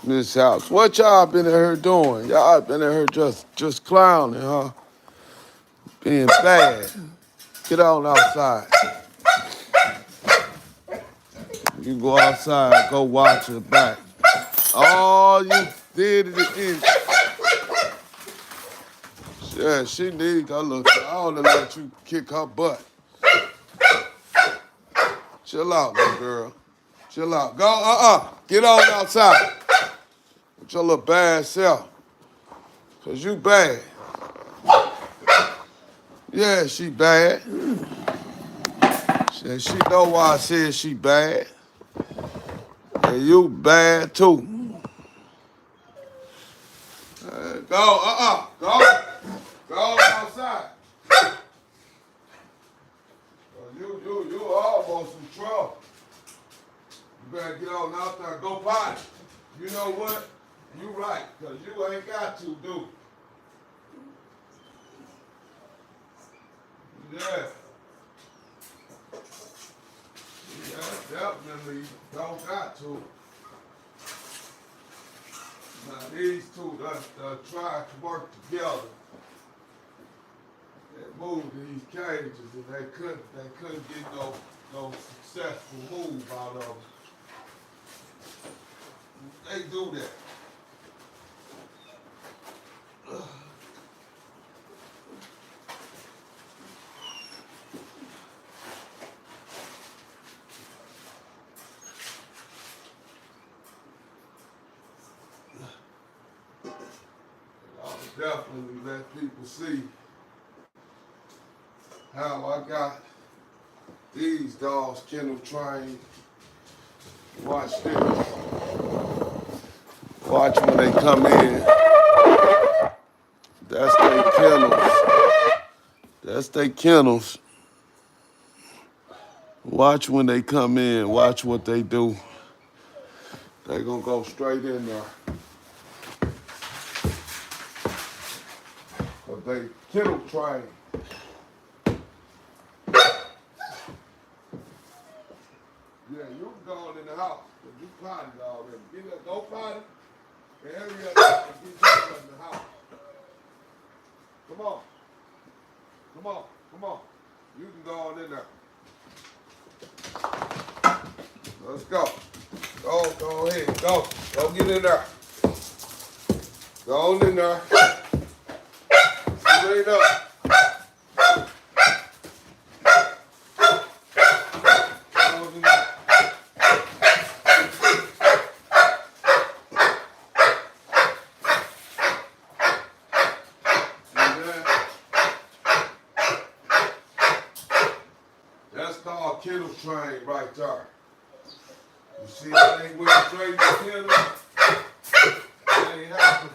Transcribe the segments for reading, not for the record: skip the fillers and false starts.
this house. What y'all been in here doing? Y'all been in here just clowning, huh? Being bad. Get on outside. You go outside, go watch her back. Oh, you did it again. Yeah, she needs her look. I don't let you kick her butt. Chill out, little girl. Chill out. Go, Get on outside. With your little bad self. Cause you bad. Yeah, she bad. She know why I said she bad. And you bad too. Go, Go outside. You almost in trouble. You better get on out there and go potty. You know what? You right, because you ain't got to do. Yeah. Yeah, definitely don't got to. Now these two try to work together. They moved these cages and they couldn't get no successful move out of them. They do that. I'll definitely let people see how I got these dogs kennel trained. Watch this. Watch when they come in. That's their kennels. That's their kennels. Watch when they come in. Watch what they do. They gonna go straight in there. But they kennel trained. Yeah, you can go in the house, but you potty already. Get up, go potty, and hurry up and get you in the house. Come on. Come on. You can go on in there. Let's go. Go ahead, go get in there. Go on in there. Straight up. That's called kennel train right there. You see how they went straight to kennel? They ain't have to.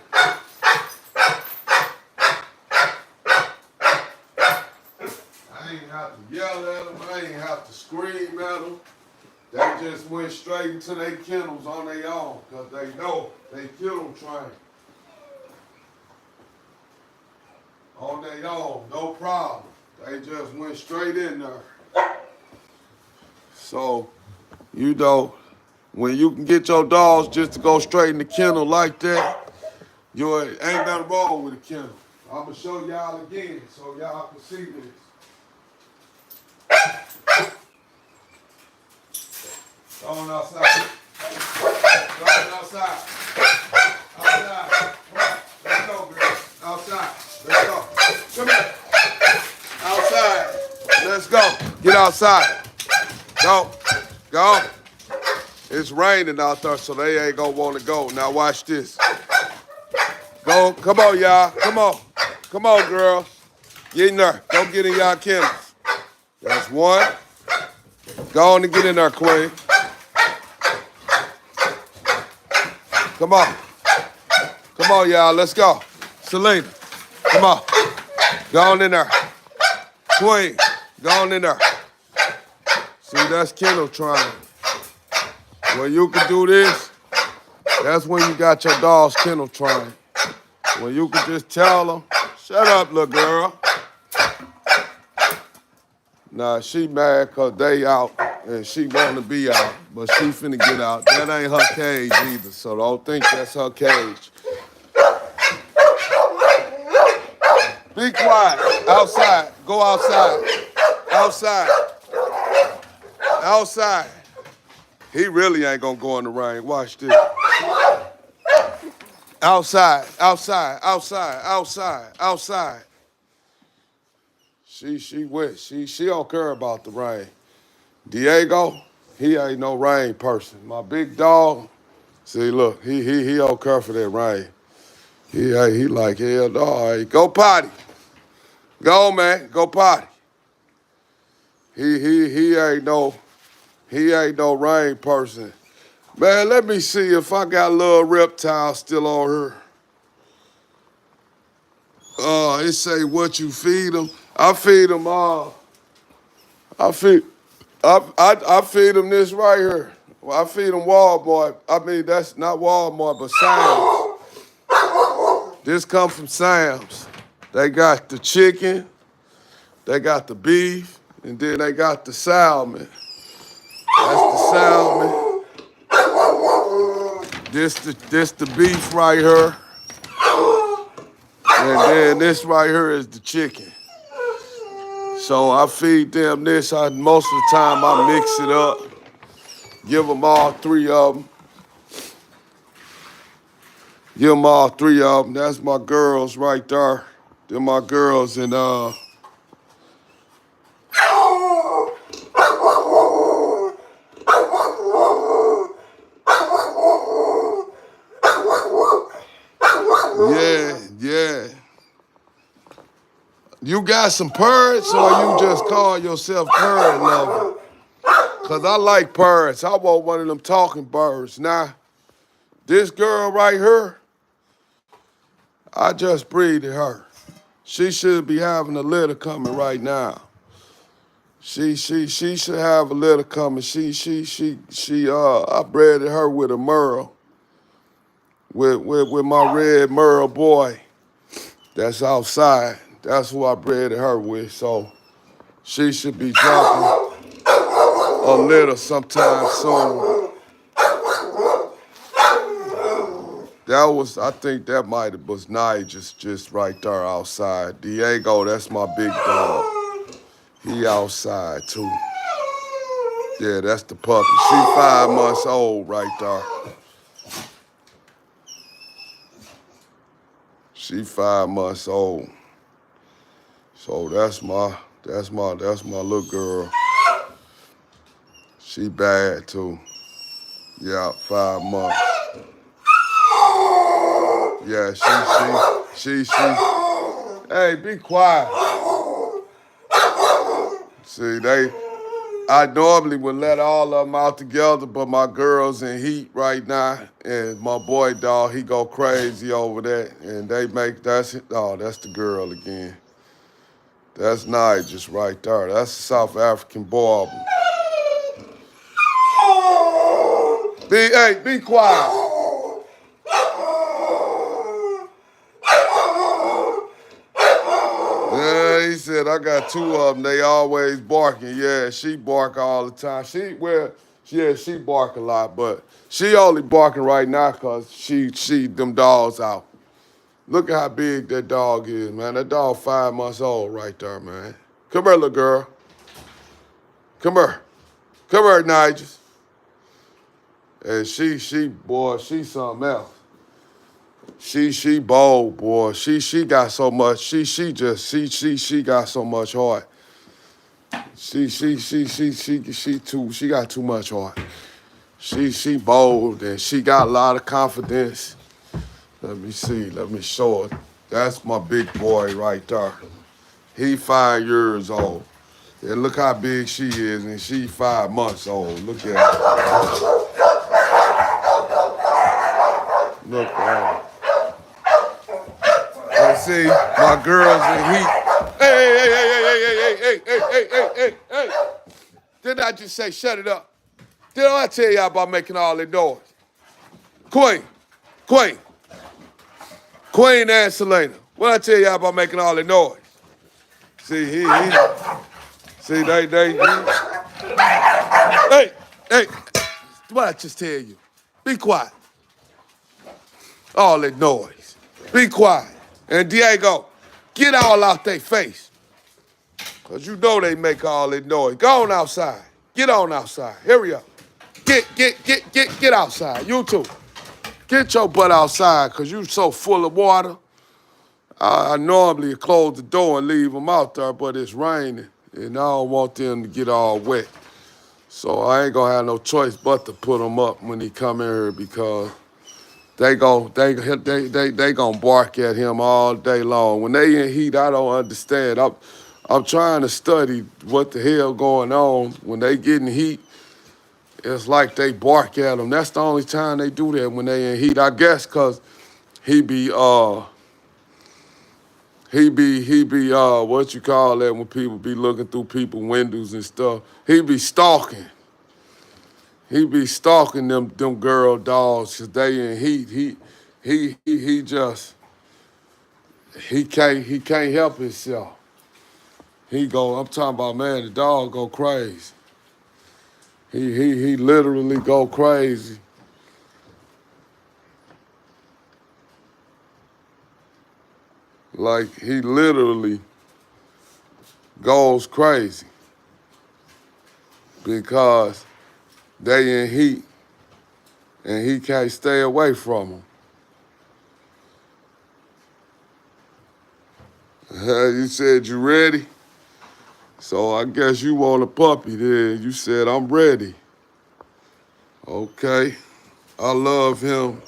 I ain't have to yell at them. I ain't have to scream at them. They just went straight into their kennels on their own because they know they kennel trained. On their own, no problem. They just went straight in there. So, you know, when you can get your dogs just to go straight in the kennel like that, you ain't nothing wrong with a kennel. I'm going to show y'all again so y'all can see this. Go on outside. Go on outside. Outside. Come on. Let's go, girl. Outside. Let's go. Come here. Outside. Let's go. Get outside. Go. It's raining out there, so they ain't gonna want to go. Now watch this. Go. Come on, y'all. Come on, girls. Get in there. Go get in y'all kennels. That's one. Go on and get in there, Queen. Come on, y'all. Let's go. Selena, come on. Go on in there. Queen, go on in there. See, that's kennel trying. When you can do this, that's when you got your dog's kennel trained. When you can just tell them, shut up, little girl. Nah, she mad because they out and she want to be out. but she finna get out. That ain't her cage either, so don't think that's her cage. Be quiet. Outside. Go outside. Outside. Outside. He really ain't gonna go in the rain. Watch this. Outside. Outside. Outside. Outside. Outside. She wet. She don't care about the rain. Diego, he ain't no rain person. My big dog, see, look, he don't care for that rain. He like, hell no, hey, go potty. Go, man, go potty. He ain't no rain person. Man, let me see if I got a little reptile still on her. It say what you feed them. I feed them I feed them this right here. Well, I feed them Walmart. I mean, that's not Walmart, but Sam's. This come from Sam's. They got the chicken, they got the beef, and then they got the salmon. That's the salmon. This the beef right here. And then this right here is the chicken. So I feed them this. Most of the time I mix it up. Give them all three of them. Give them all three of them. That's my girls right there. They're my girls and yeah. You got some parrots or you just call yourself parrot lover? Cause I like parrots. I want one of them talking birds. Now, this girl right here, I just breeded her. She should be having a litter coming right now. She should have a litter coming. I bred her with a Merle. With my red Merle boy. That's outside. That's who I bred her with. So she should be dropping a litter sometime soon. I think that might have was Nigel just right there outside. Diego, that's my big dog. He outside too. Yeah, that's the puppy. She 5 months old right there. She 5 months old. So that's my little girl. She bad too. Yeah, 5 months. Yeah, she. Hey, be quiet. See, I normally would let all of them out together, but my girl's in heat right now, and my boy dog, he go crazy over that, and that's the girl again. That's Nigel's right there. That's a South African boy. Be quiet. Yeah, he said, I got 2 of them. They always barking. Yeah, she bark all the time. She bark a lot, but she only barking right now because she them dogs out. Look at how big that dog is, man. That dog 5 months old right there, man. Come here, little girl. Come here. Come here, Nigel. And she something else. She bold, boy. She got so much. She got so much heart. She got too much heart. She bold and she got a lot of confidence. Let me see. Let me show it. That's my big boy right there. He 5 years old. And look how big she is, and she 5 months old. Look at her. Look at her. And see, my girls in heat. Hey. Didn't I just say shut it up? Didn't I tell y'all about making all that noise? Queen and Selena. What I tell y'all about making all that noise? See, they. Hey. I just tell you? Be quiet. All that noise. Be quiet. And Diego, get all out their face. Because you know they make all that noise. Go on outside. Get on outside. Hurry up. Get outside. You too. Get your butt outside because you so full of water. I normally close the door and leave them out there, but it's raining, and I don't want them to get all wet. So I ain't gonna have no choice but to put them up when he come in here because they gonna bark at him all day long. When they in heat, I don't understand. I'm trying to study what the hell going on. When they get in heat, it's like they bark at him. That's the only time they do that when they in heat. I guess because he be what you call that when people be looking through people's windows and stuff. He be stalking. He be stalking them girl dogs because they in heat. He can't help himself. I'm talking about, man, the dog go crazy. He literally go crazy. Like, he literally goes crazy because they in heat and he can't stay away from them. You said you ready? So I guess you want a puppy then. You said, I'm ready. Okay. I love him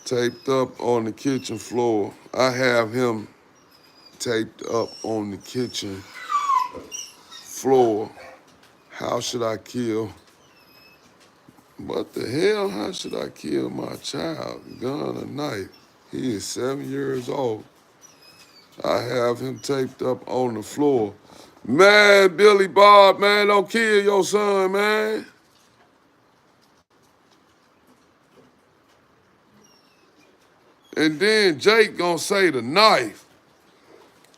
taped up on the kitchen floor. I have him taped up on the kitchen floor. How should I kill? What the hell? How should I kill my child? Gun or knife? He is 7 years old. I have him taped up on the floor. Man, Billy Bob, man, don't kill your son, man. And then Jake gonna say the knife.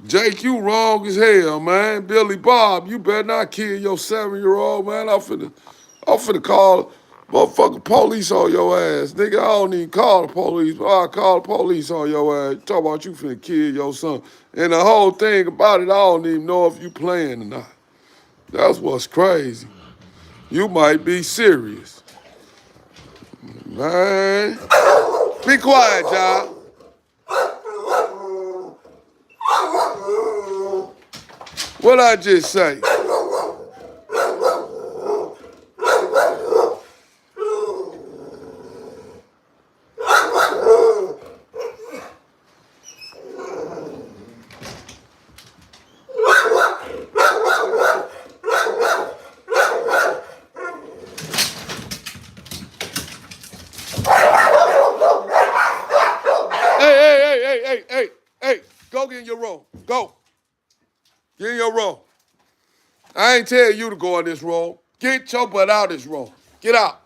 Jake, you wrong as hell, man. Billy Bob, you better not kill your 7-year-old, man. I'm finna call motherfucking police on your ass. Nigga, I don't even call the police, but I call the police on your ass. Talk about you finna kill your son. And the whole thing about it, I don't even know if you playing or not. That's what's crazy. You might be serious. Man. Be quiet, y'all. What'd I just say? Hey, go get in your room. Go. Get in your room. I ain't telling you to go in this room. Get your butt out of this room. Get out.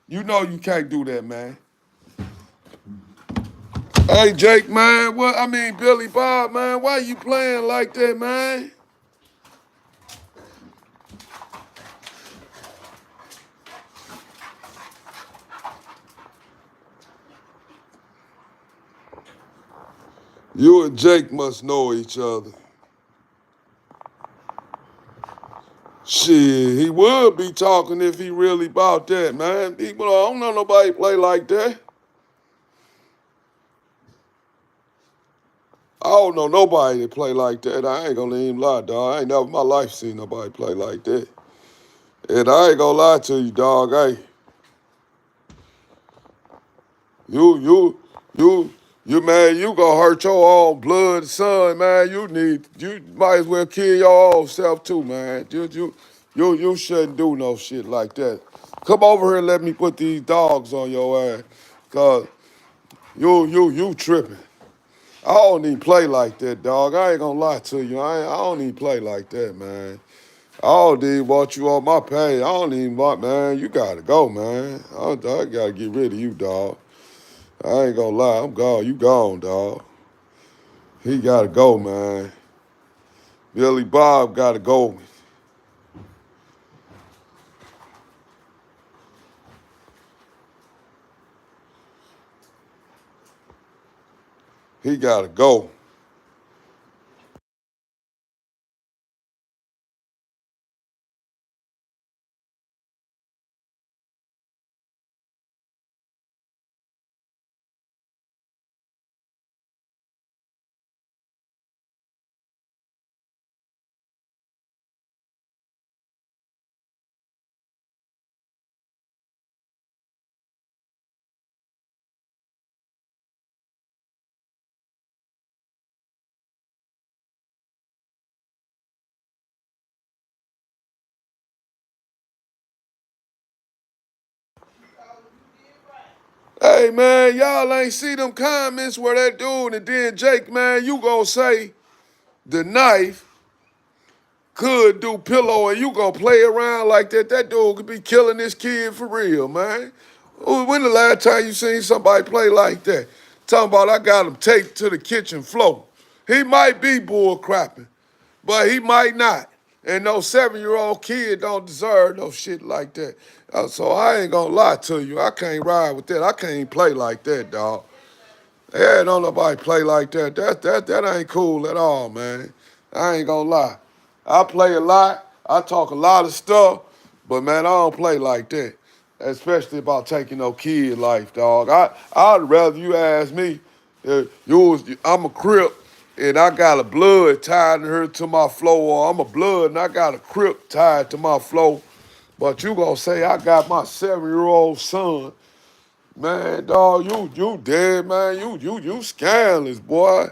You know you can't do that, man. Hey, Jake, man. Billy Bob, man. Why you playing like that, man? You and Jake must know each other. Shit, he would be talking if he really about that, man. I don't know nobody play like that. I don't know nobody that play like that. I ain't gonna even lie, dog. I ain't never in my life seen nobody play like that. And I ain't gonna lie to you, dog. Hey, man, you gonna hurt your own blood son, man. You might as well kill your own self too, man. You shouldn't do no shit like that. Come over here and let me put these dogs on your ass, cause you tripping. I don't even play like that, dog. I ain't gonna lie to you. I don't even play like that, man. I don't even want you on my page. I don't even want, man. You gotta go, man. I gotta get rid of you, dog. I ain't gonna lie. I'm gone. You gone, dog. He gotta go, man. Billy Bob gotta go. He gotta go. Hey, man, y'all ain't see them comments where that dude and then Jake, man, you gonna say the knife could do pillow and you gonna play around like that. That dude could be killing this kid for real, man. When the last time you seen somebody play like that? Talking about I got him taped to the kitchen floor. He might be bull crapping, but he might not. And no 7-year-old kid don't deserve no shit like that. So I ain't gonna lie to you. I can't ride with that. I can't play like that, dog. Yeah, don't nobody play like that. That ain't cool at all, man. I ain't gonna lie. I play a lot. I talk a lot of stuff, but man, I don't play like that. Especially about taking no kid life, dog. I'd rather you ask me. I'm a crip and I got a blood tied in her to my floor, or I'm a blood and I got a crip tied to my floor. But you gonna say I got my 7-year-old son. Man, dog, you dead, man. You scandalous, boy.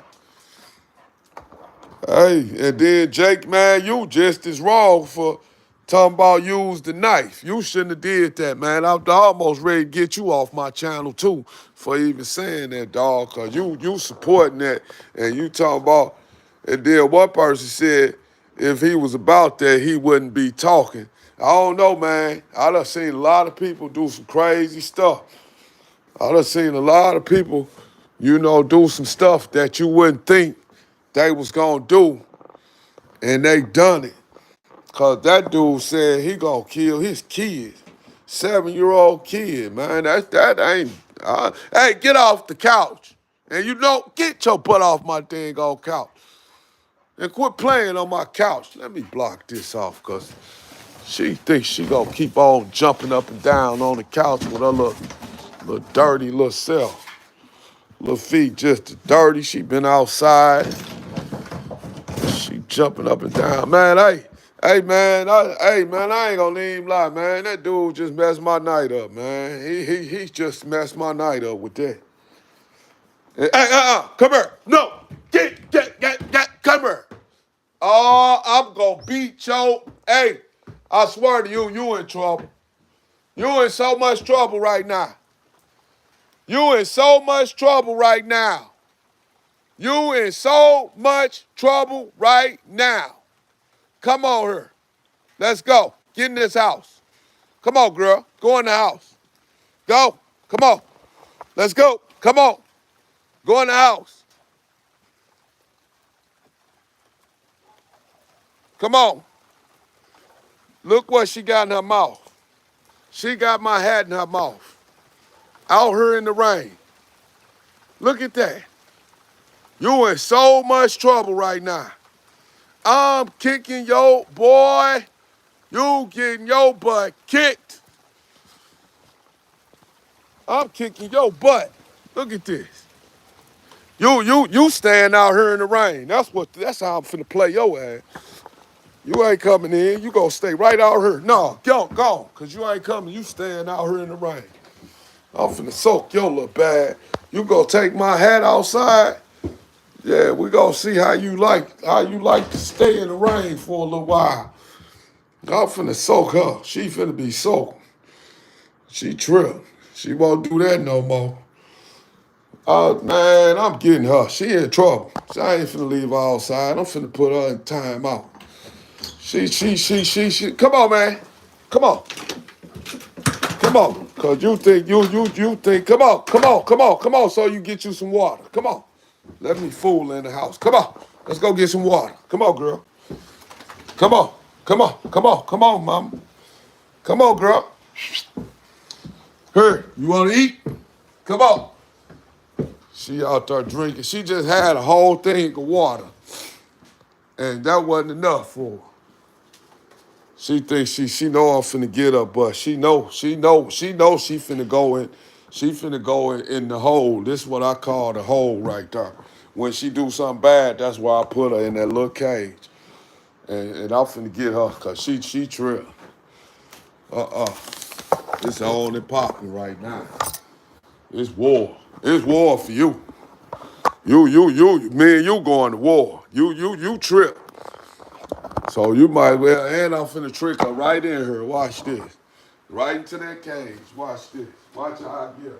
Hey, and then Jake, man, you just as wrong for talking about use the knife. You shouldn't have did that, man. I'm almost ready to get you off my channel too for even saying that, dog. Cause you supporting that and you talking about. And then one person said if he was about that, he wouldn't be talking. I don't know, man. I done seen a lot of people do some crazy stuff. I done seen a lot of people, do some stuff that you wouldn't think they was gonna do, and they done it. Cause that dude said he gonna kill his kids. 7-year-old kid, man. That ain't. Hey, get off the couch, and get your butt off my dang old couch, and quit playing on my couch. Let me block this off, cause she thinks she gonna keep on jumping up and down on the couch with her little dirty little self. Little feet just dirty. She been outside. She jumping up and down. Man, hey, man, I ain't gonna even lie, man. That dude just messed my night up, man. He just messed my night up with that. Hey, come here. No, get, come here. Oh, I'm gonna beat your. Hey, I swear to you, you in trouble. You in so much trouble right now. You in so much trouble right now. You in so much trouble right now. Come on here. Let's go. Get in this house. Come on, girl. Go in the house. Go. Come on. Let's go. Come on. Go in the house. Come on. Look what she got in her mouth. She got my hat in her mouth. Out here in the rain. Look at that. You in so much trouble right now. I'm kicking your boy. You getting your butt kicked. I'm kicking your butt. Look at this. You stand out here in the rain. That's how I'm finna play your ass. You ain't coming in. You gonna stay right out here. No, go, cause you ain't coming. You staying out here in the rain. I'm finna soak your little bag. You gonna take my hat outside? Yeah, we gonna see how you like to stay in the rain for a little while. I'm finna soak her. She finna be soaked. She tripped. She won't do that no more. Man, I'm getting her. She in trouble. So I ain't finna leave her outside. I'm finna put her in time out. She. Come on, man. Come on. Come on. Cause you think, come on, so you get you some water. Come on. Let me fool in the house. Come on. Let's go get some water. Come on, girl. Come on. Come on, mama. Come on, girl. Here, you wanna eat? Come on. She out there drinking. She just had a whole thing of water. And that wasn't enough for her. She thinks she know I'm finna get her, but she know she finna go in. She finna go in the hole. This is what I call the hole right there. When she do something bad, that's why I put her in that little cage. And I'm finna get her, cause she tripped. It's on and popping right now. It's war. It's war for you. Me and you going to war. You trip. So you might well, and I'm finna trick her right in here. Watch this. Right into that cage. Watch this. Watch how I get her.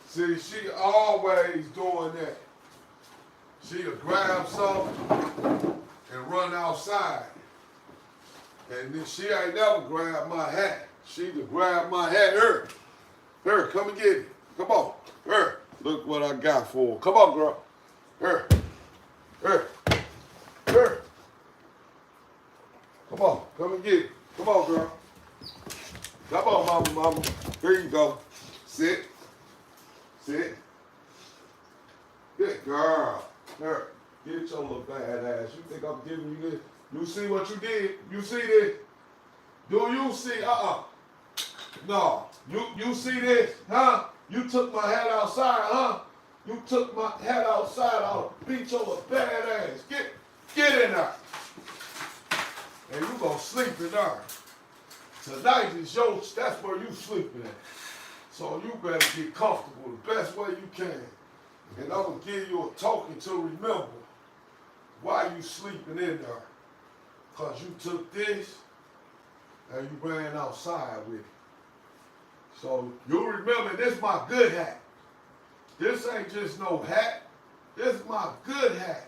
See, she always doing that. She'll grab something and run outside. And then she ain't never grabbed my hat. She'll grab my hat. Her, come and get it. Come on. Her. Look what I got for her. Come on, girl. Her. Come on, come and get it. Come on, girl. Come on, mama. Here you go. Sit. Good girl. Here, get your little bad ass. You think I'm giving you this? You see what you did? You see this? Do you see? No. You see this? Huh? You took my hat outside, huh? You took my hat outside. I'll beat your little bad ass. Get in there. And you gonna sleep in there. Tonight is yours. That's where you sleeping at. So you better get comfortable the best way you can. And I'm gonna give you a token to remember why you sleeping in there. Cause you took this and you ran outside with it. So you remember, this is my good hat. This ain't just no hat. This is my good hat.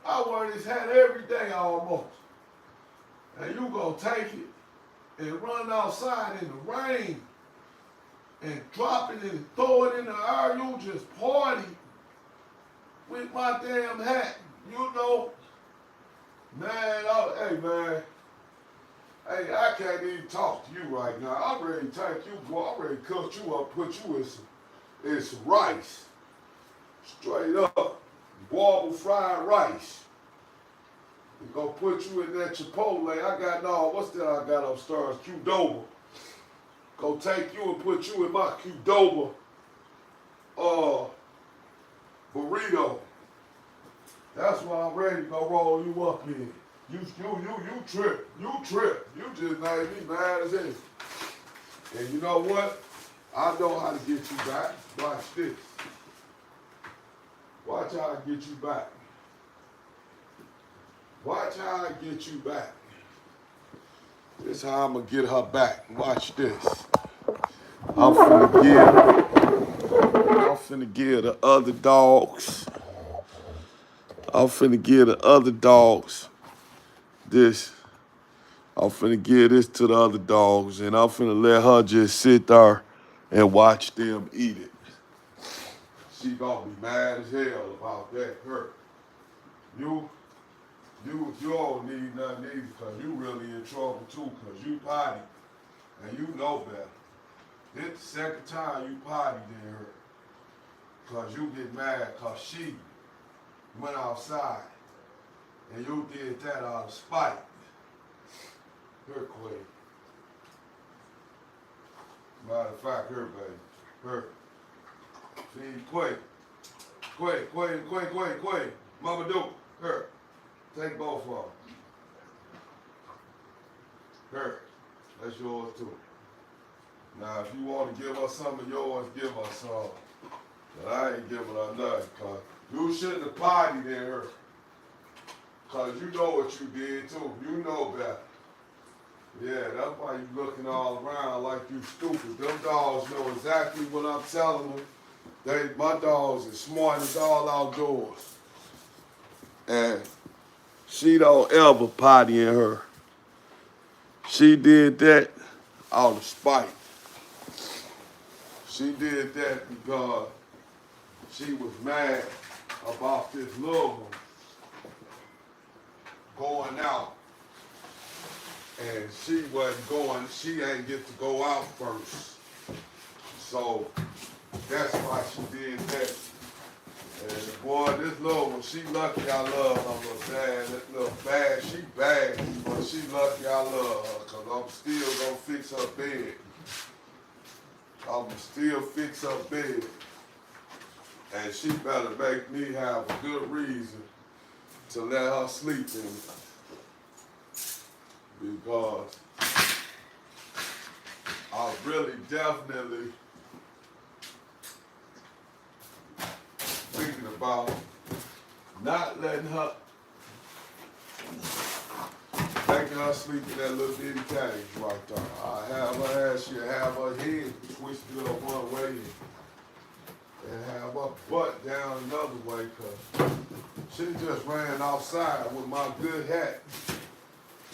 I wear this hat every day almost. And you gonna take it and run outside in the rain and drop it and throw it in the air. You just party with my damn hat. You know, man, hey man. Hey, I can't even talk to you right now. I'm ready to take you, boy. I'm ready to cut you up, put you in some rice. Straight up. Boiled fried rice. We gonna put you in that Chipotle. I got, no, what's that I got upstairs? Qdoba. Go take you and put you in my Qdoba burrito. That's why I'm ready to go roll you up in. You trip. You just made me mad as hell. And you know what? I know how to get you back. Watch this. Watch how I get you back. Watch how I get you back. This is how I'm gonna get her back. Watch this. I'm finna give the other dogs. This. I'm finna give this to the other dogs, and I'm finna let her just sit there and watch them eat it. She gonna be mad as hell about that. Her. You don't need nothing either, because you really in trouble too, because you potty, and you know better. This the second time you potty in her, because you get mad because she went outside, and you did that out of spite. Her queen. Matter of fact, her baby. Her. See, Quay. Mama do. Her. Take both of them. Her. That's yours too. Now, if you want to give her some of yours, give her some. But I ain't giving her nothing, cause you shouldn't have partied in her. Cause you know what you did too. You know better. Yeah, that's why you looking all around like you stupid. Them dogs know exactly what I'm telling them. My dogs are smart as all outdoors. And she don't ever potty in her. She did that out of spite. She did that because she was mad about this little one going out. And she wasn't going, she ain't get to go out first. So That's why she did that. And boy, this little one, she lucky I love her little dad. That little bad, she bad, but she lucky I love her, cause I'm still gonna fix her bed. I'ma still fix her bed. And she better make me have a good reason to let her sleep in it. Because I really definitely thinking about not letting her, making her sleep in that little bitty cage right there. I have her ass, she'll have her head twisted up one way and have her butt down another way, cause she just ran outside with my good hat,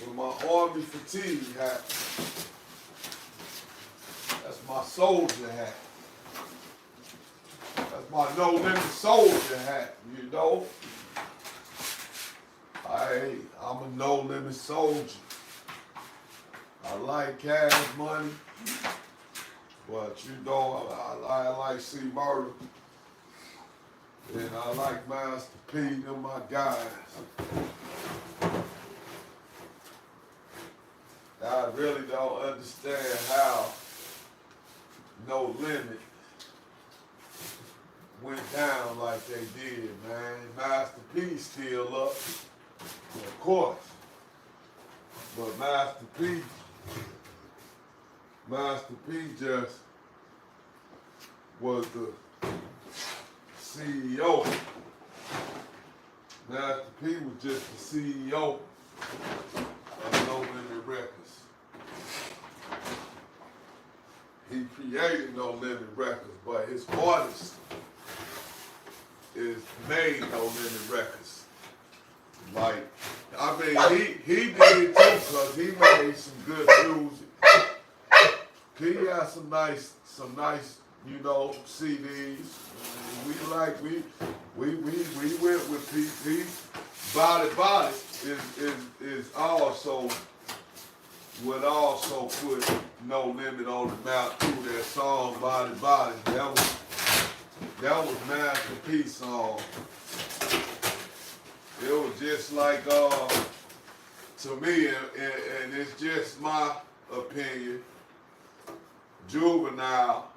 with my army fatigue hat. That's my soldier hat. That's my no limit soldier hat, you know. I'm a no limit soldier. I like cash money, but you know I like C Murder, and I like Master P, them my guys. I really don't understand how No Limit went down like they did, man. Master P still up, of course. But Master P just was the CEO. Master P was just the CEO of No Limit Records. He created No Limit Records, but his artist is made No Limit Records. Like, I mean, he did too, because he made some good music. He had some nice, you know, CDs. We went with P. Body is also would also put No Limit on the map through that song Body. That was Master P's song. It was just like to me, and it's just my opinion, Juvenile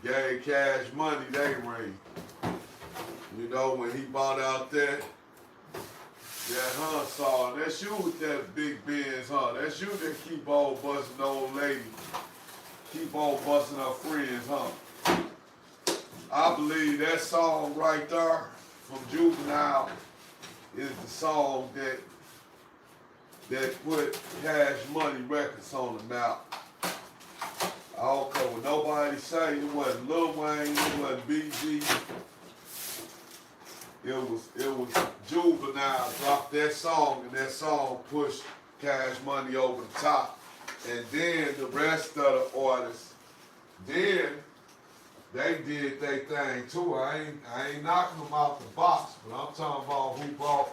gave Cash Money they ring. You know, when he bought out that song, that's you with that big Benz, huh? That's you that keep on busting the old lady, keep on busting her friends, huh? I believe that song right there from Juvenile is the song that put Cash Money Records on the map. I don't care what nobody say. It wasn't Lil Wayne, it wasn't BG. It was Juvenile dropped that song, and that song pushed Cash Money over the top. And then the rest of the artists, then they did their thing too. I ain't knocking them out the box, but I'm talking about who brought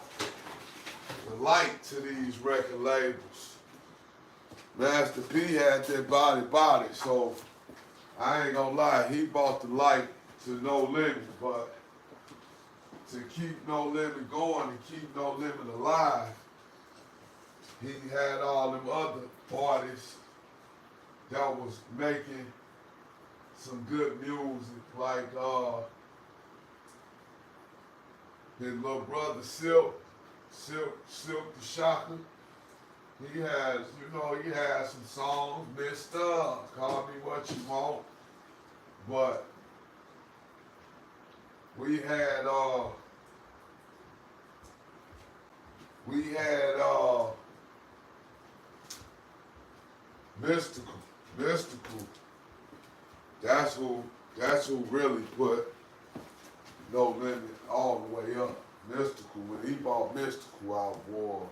the light to these record labels. Master P had that body, so I ain't gonna lie, he brought the light to No Limit, but to keep No Limit going and keep No Limit alive, he had all them other artists that was making some good music, like his little brother Silk the Shocker. He has, he has some songs, Mr. Call Me What You Want. But we had Mystical. That's who really put No Limit all the way up. Mystical, when he bought Mystical out, boy.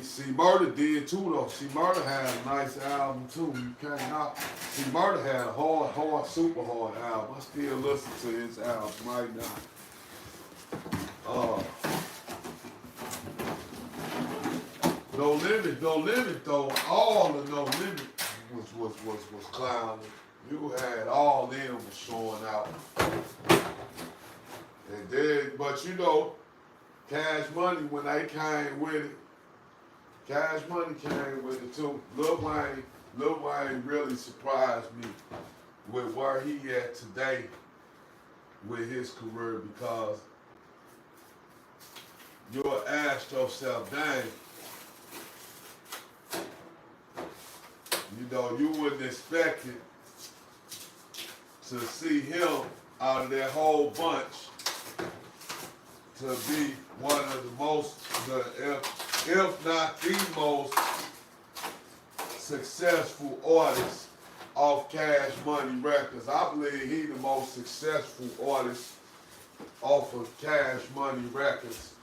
C Murder did too though. C Murder had a nice album too. You can't knock. C Murder had a hard, super hard album. I still listen to his album right now. No Limit though. All of No Limit was clowning. you had all them showing out. And then, but you know, Cash Money, when they came with it, Cash Money came with it too. Lil Wayne really surprised me with where he at today with his career, because you'll ask yourself, dang, you know, you wouldn't expect it to see him out of that whole bunch to be one of the most, if not the most successful artist off Cash Money Records. I believe he the most successful artist off of Cash Money Records.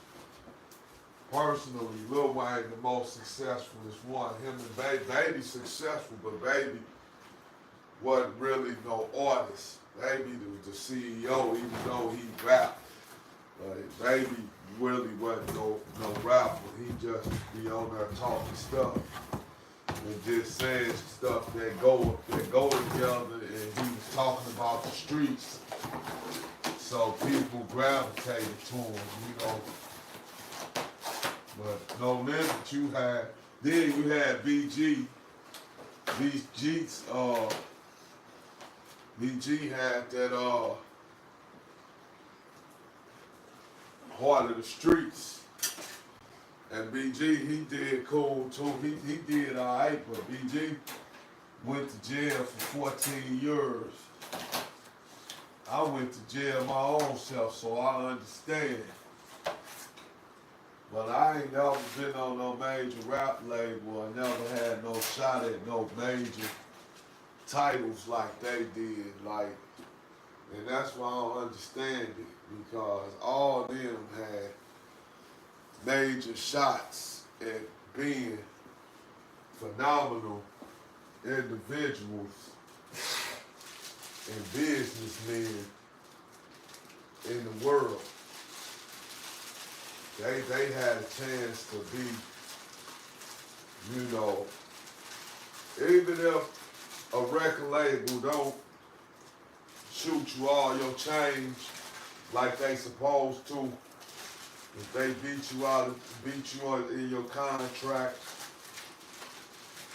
Personally, Lil Wayne the most successful is one. Him and Baby successful, but Baby wasn't really no artist. Baby was the CEO, even though he rapped. Baby really wasn't no rapper. He just be on there talking stuff and just saying stuff that go together. And he was talking about the streets, so people gravitated to him, you know. But no limit you had. Then you had BG. BG had that Heart of the Streets. And BG, he did cool too. He did alright, but BG went to jail for 14 years. I went to jail my own self, so I understand. But I ain't never been on no major rap label. I never had no shot at no major titles like they did. And that's why I don't understand it, because all of them had major shots at being phenomenal individuals and businessmen in the world. They had a chance to be, you know, even if a record label don't shoot you all your change like they supposed to, if they beat you in your contract,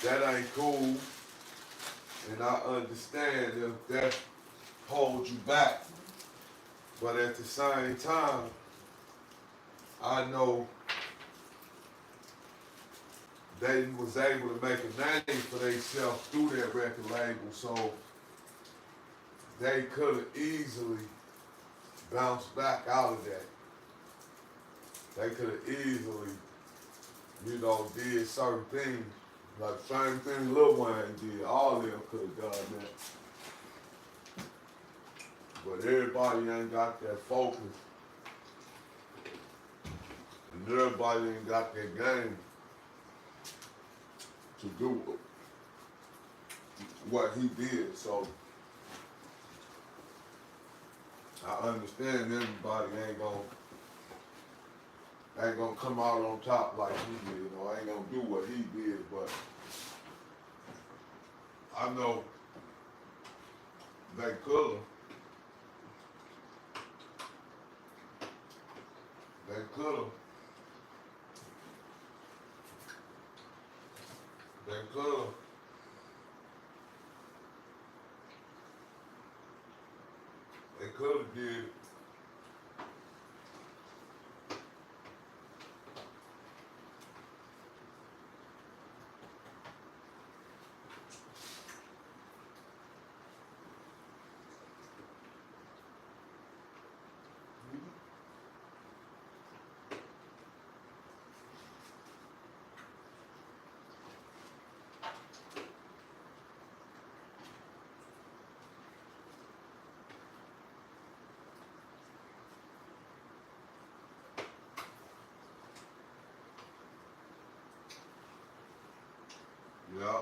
that ain't cool. And I understand if that holds you back. But at the same time, I know they was able to make a name for themselves through that record label, so they could have easily bounced back out of that. They could have easily, you know, did certain things. Like the same thing Lil Wayne did. All of them could have done that. But everybody ain't got that focus. And everybody ain't got that game to do what he did. So I understand everybody ain't gonna come out on top like he did, or ain't gonna do what he did, but I know they could've. They could've. They could've. They could've did. Yeah.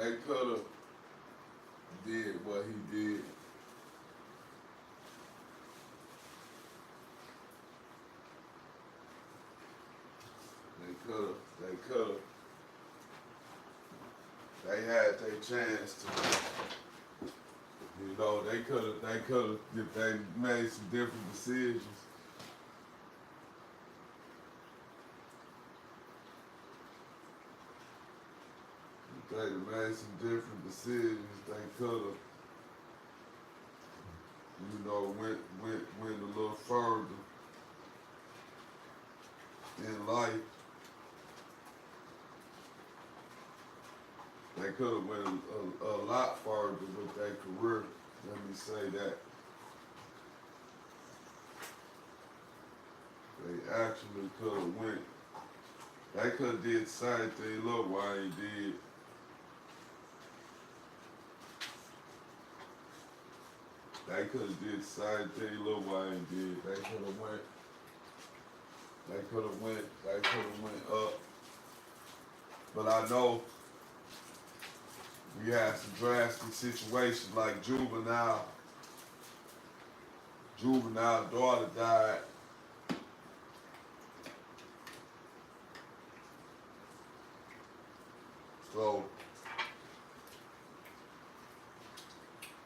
they could have did what he did. They could have. They had their chance to, you know, they could have, if they made some different decisions. If they made some different decisions, they could have, you know, went a little further in life. They could have went a lot farther with their career. Let me say that. They actually could have went. They could have did the same thing Lil Wayne did. They could have did the same thing Lil Wayne did. They could have went. They could have went. They could have went up. But I know. We had some drastic situations like Juvenile daughter died. So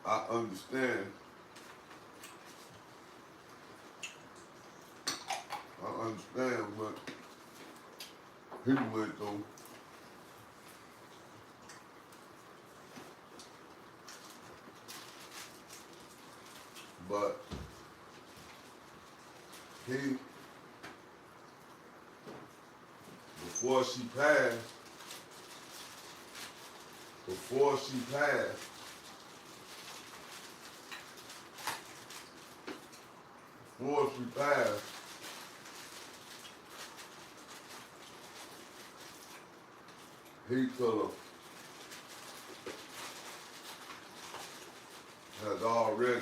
I understand. What he went through. But before she passed, he could have has already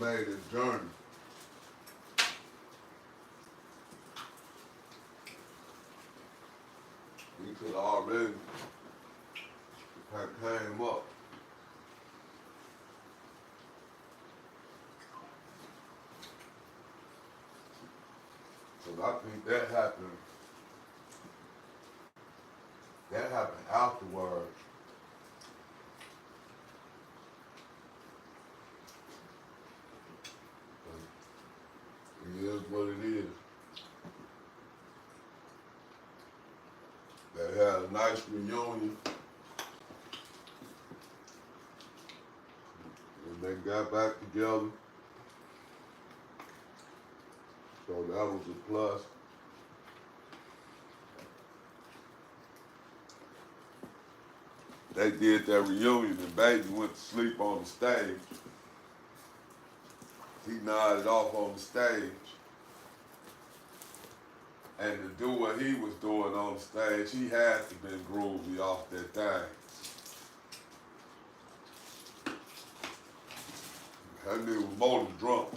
made his journey. He could already have came up. So I think that happened. That happened afterwards. It is what it is. They had a nice reunion. And they got back together. So that was a plus. They did that reunion and Baby went to sleep on the stage. He nodded off on the stage. And to do what he was doing on the stage, he had to been groovy off that thing. That nigga was more than drunk.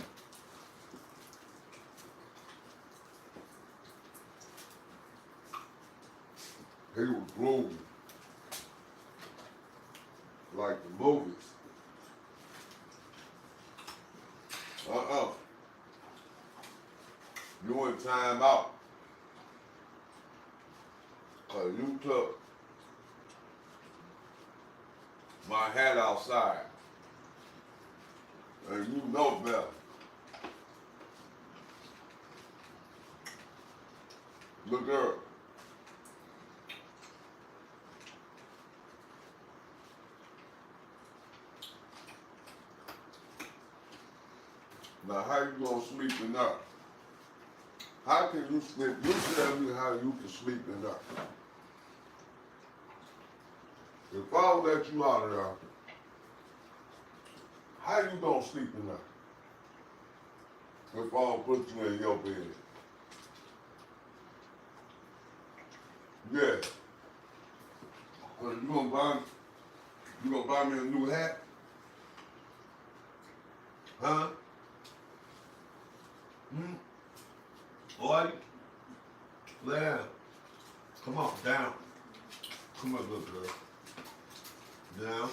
He was groovy. Like the movies. You in time out. Cause you took my hat outside. And you know better. Look at her. Now, how you gonna sleep in there? How can you sleep? You tell me how you can sleep in there. If I let you out of there, how you gonna sleep in there? If I don't put you in your bed. Yeah. So you gonna buy me a new hat? Huh? Boy, yeah. Come on, down. Come on, little girl. Down.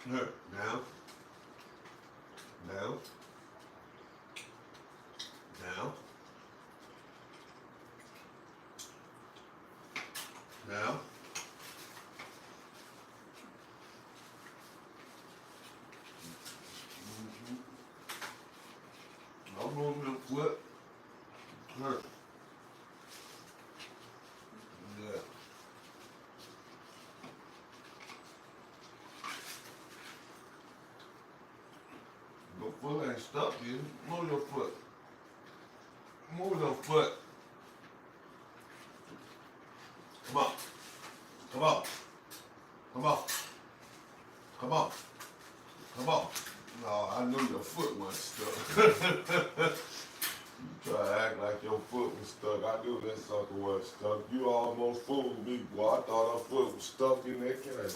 Here, down. Down. Down. Down. Don't move your foot. Here. Yeah. Your foot ain't stuck, you. Move your foot. Move your foot. Come on. Come on. Come on. Come on. Come on. No, I knew your foot wasn't stuck. You try to act like your foot was stuck. I knew that sucker wasn't stuck. You almost fooled me, boy. I thought her foot was stuck in that cage.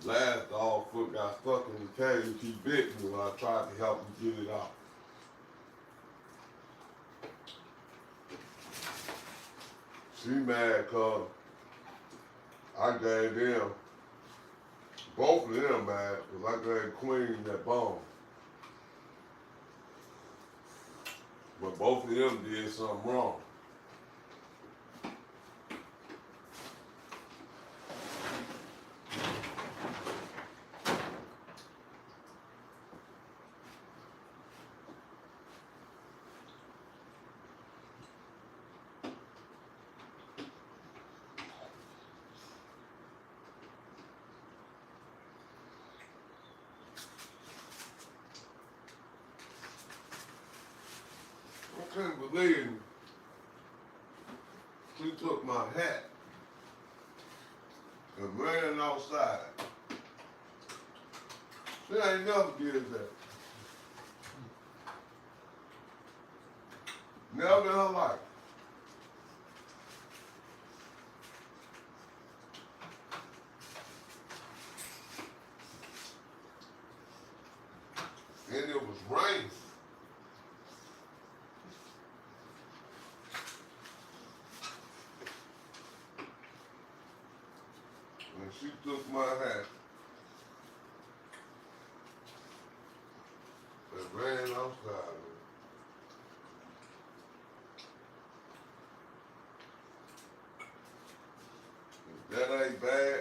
Last dog foot got stuck in the cage. He bit me when I tried to help him get it out. She mad cause I gave them, both of them mad cause I gave Queen that bone. But both of them did something wrong. I couldn't believe she took my hat and ran outside. She ain't never did that. Never in her life. And it was raining. And she took my hat and ran outside. If that ain't bad,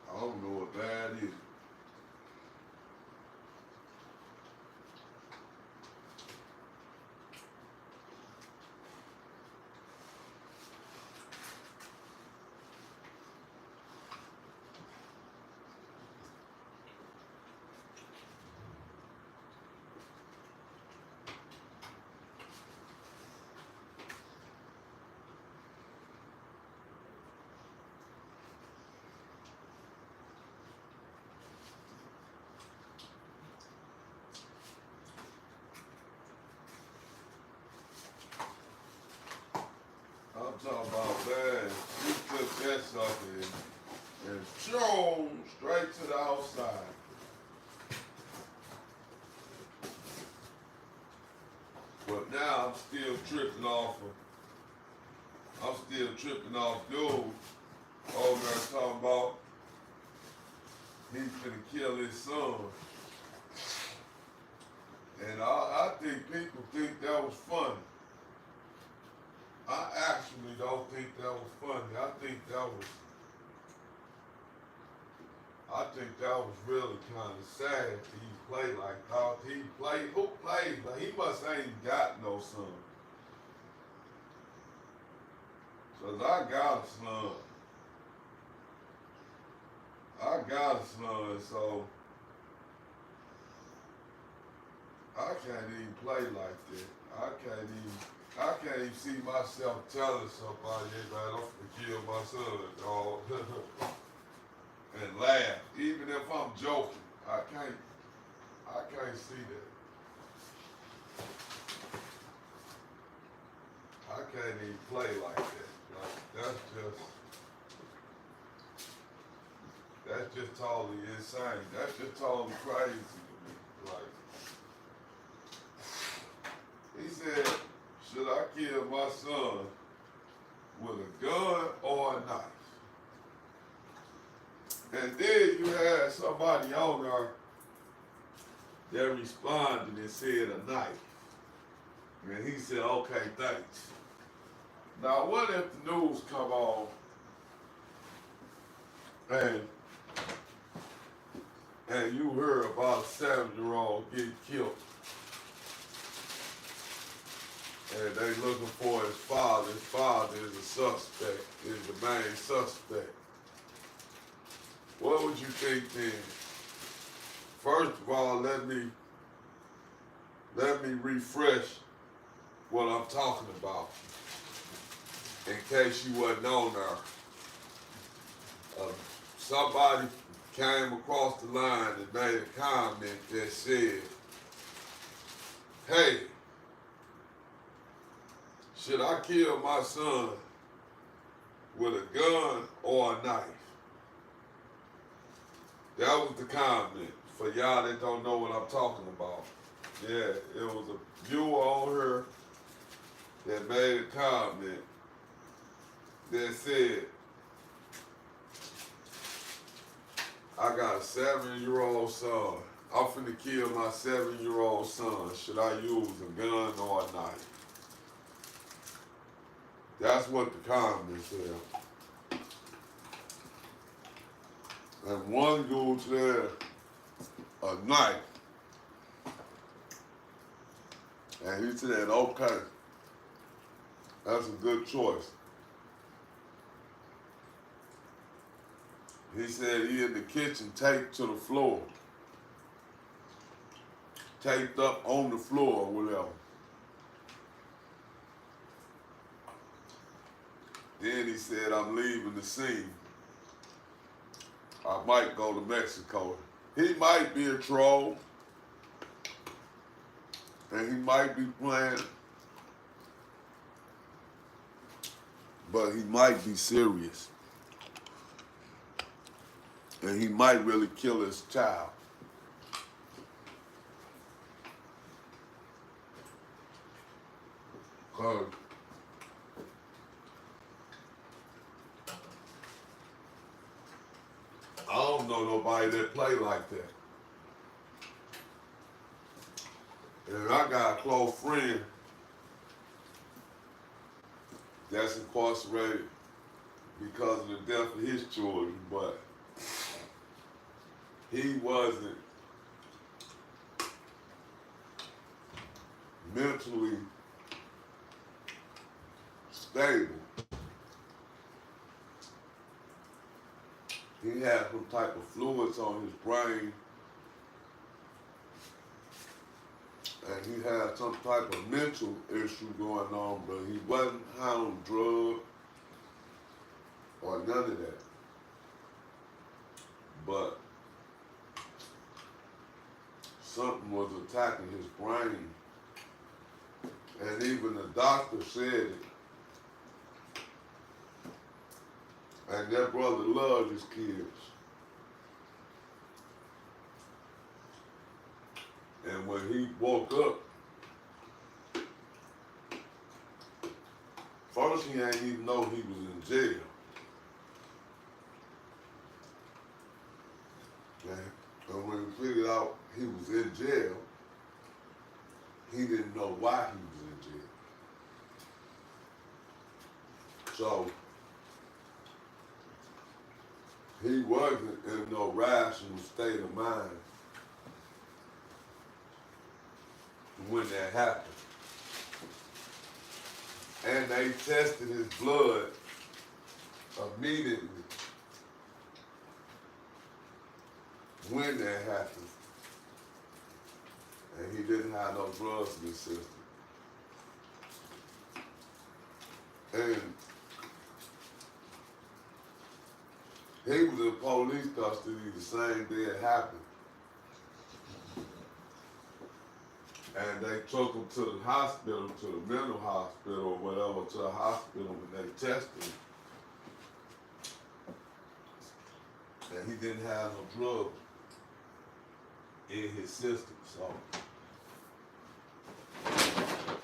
I don't know what bad is. I'm talking about, man, she took that sucker and thrown straight to the outside. But now I'm still tripping off of, I'm still tripping off dude over there talking about he's finna kill his son. And I think people think that was funny. I actually don't think that was funny. I think that was really kind of sad that he played like that. Who played? Like, he must ain't got no son. Cause I got a son, so I can't even play like that. I can't even see myself telling somebody, hey man, I'm gonna kill my son, dog. And laugh. Even if I'm joking, I can't see that. I can't even play like that. Like, that's just totally insane. That's just totally crazy to me. Like, kill my son with a gun or a knife? And then you had somebody on there that responded and said a knife. And he said, okay, thanks. Now, what if the news come on and you heard about a 7-year-old getting killed and they looking for his father? His father is a suspect, is the main suspect. What would you think then? First of all, let me refresh what I'm talking about in case you wasn't on there. Somebody came across the line and made a comment that said, hey, should I kill my son with a gun or a knife? That was the comment. For y'all that don't know what I'm talking about. Yeah, it was a viewer on her that made a comment that said, I got a 7-year-old son. I'm finna kill my 7-year-old son. Should I use a gun or a knife? That's what the comment said. And one dude said a knife. And he said, okay, that's a good choice. He said he in the kitchen taped to the floor. Taped up on the floor or whatever. Then he said, I'm leaving the scene. I might go to Mexico. He might be a troll. And he might be playing. But he might be serious. And he might really kill his child. Cause I don't know nobody that play like that. And I got a close friend that's incarcerated because of the death of his children, but he wasn't mentally stable. He had some type of fluids on his brain, and he had some type of mental issue going on, but he wasn't on drugs or none of that. But something was attacking his brain, and even the doctor said it. And that brother loved his kids. And when he woke up, first he ain't even know he was in jail. And when he figured out he was in jail, he didn't know why he was in jail. So he wasn't in no rational state of mind when that happened. And they tested his blood immediately when that happened. And he didn't have no drugs in his system. And he was in police custody the same day it happened. And they took him to the hospital, to the mental hospital or whatever, to the hospital when they tested him. And he didn't have no drugs in his system, so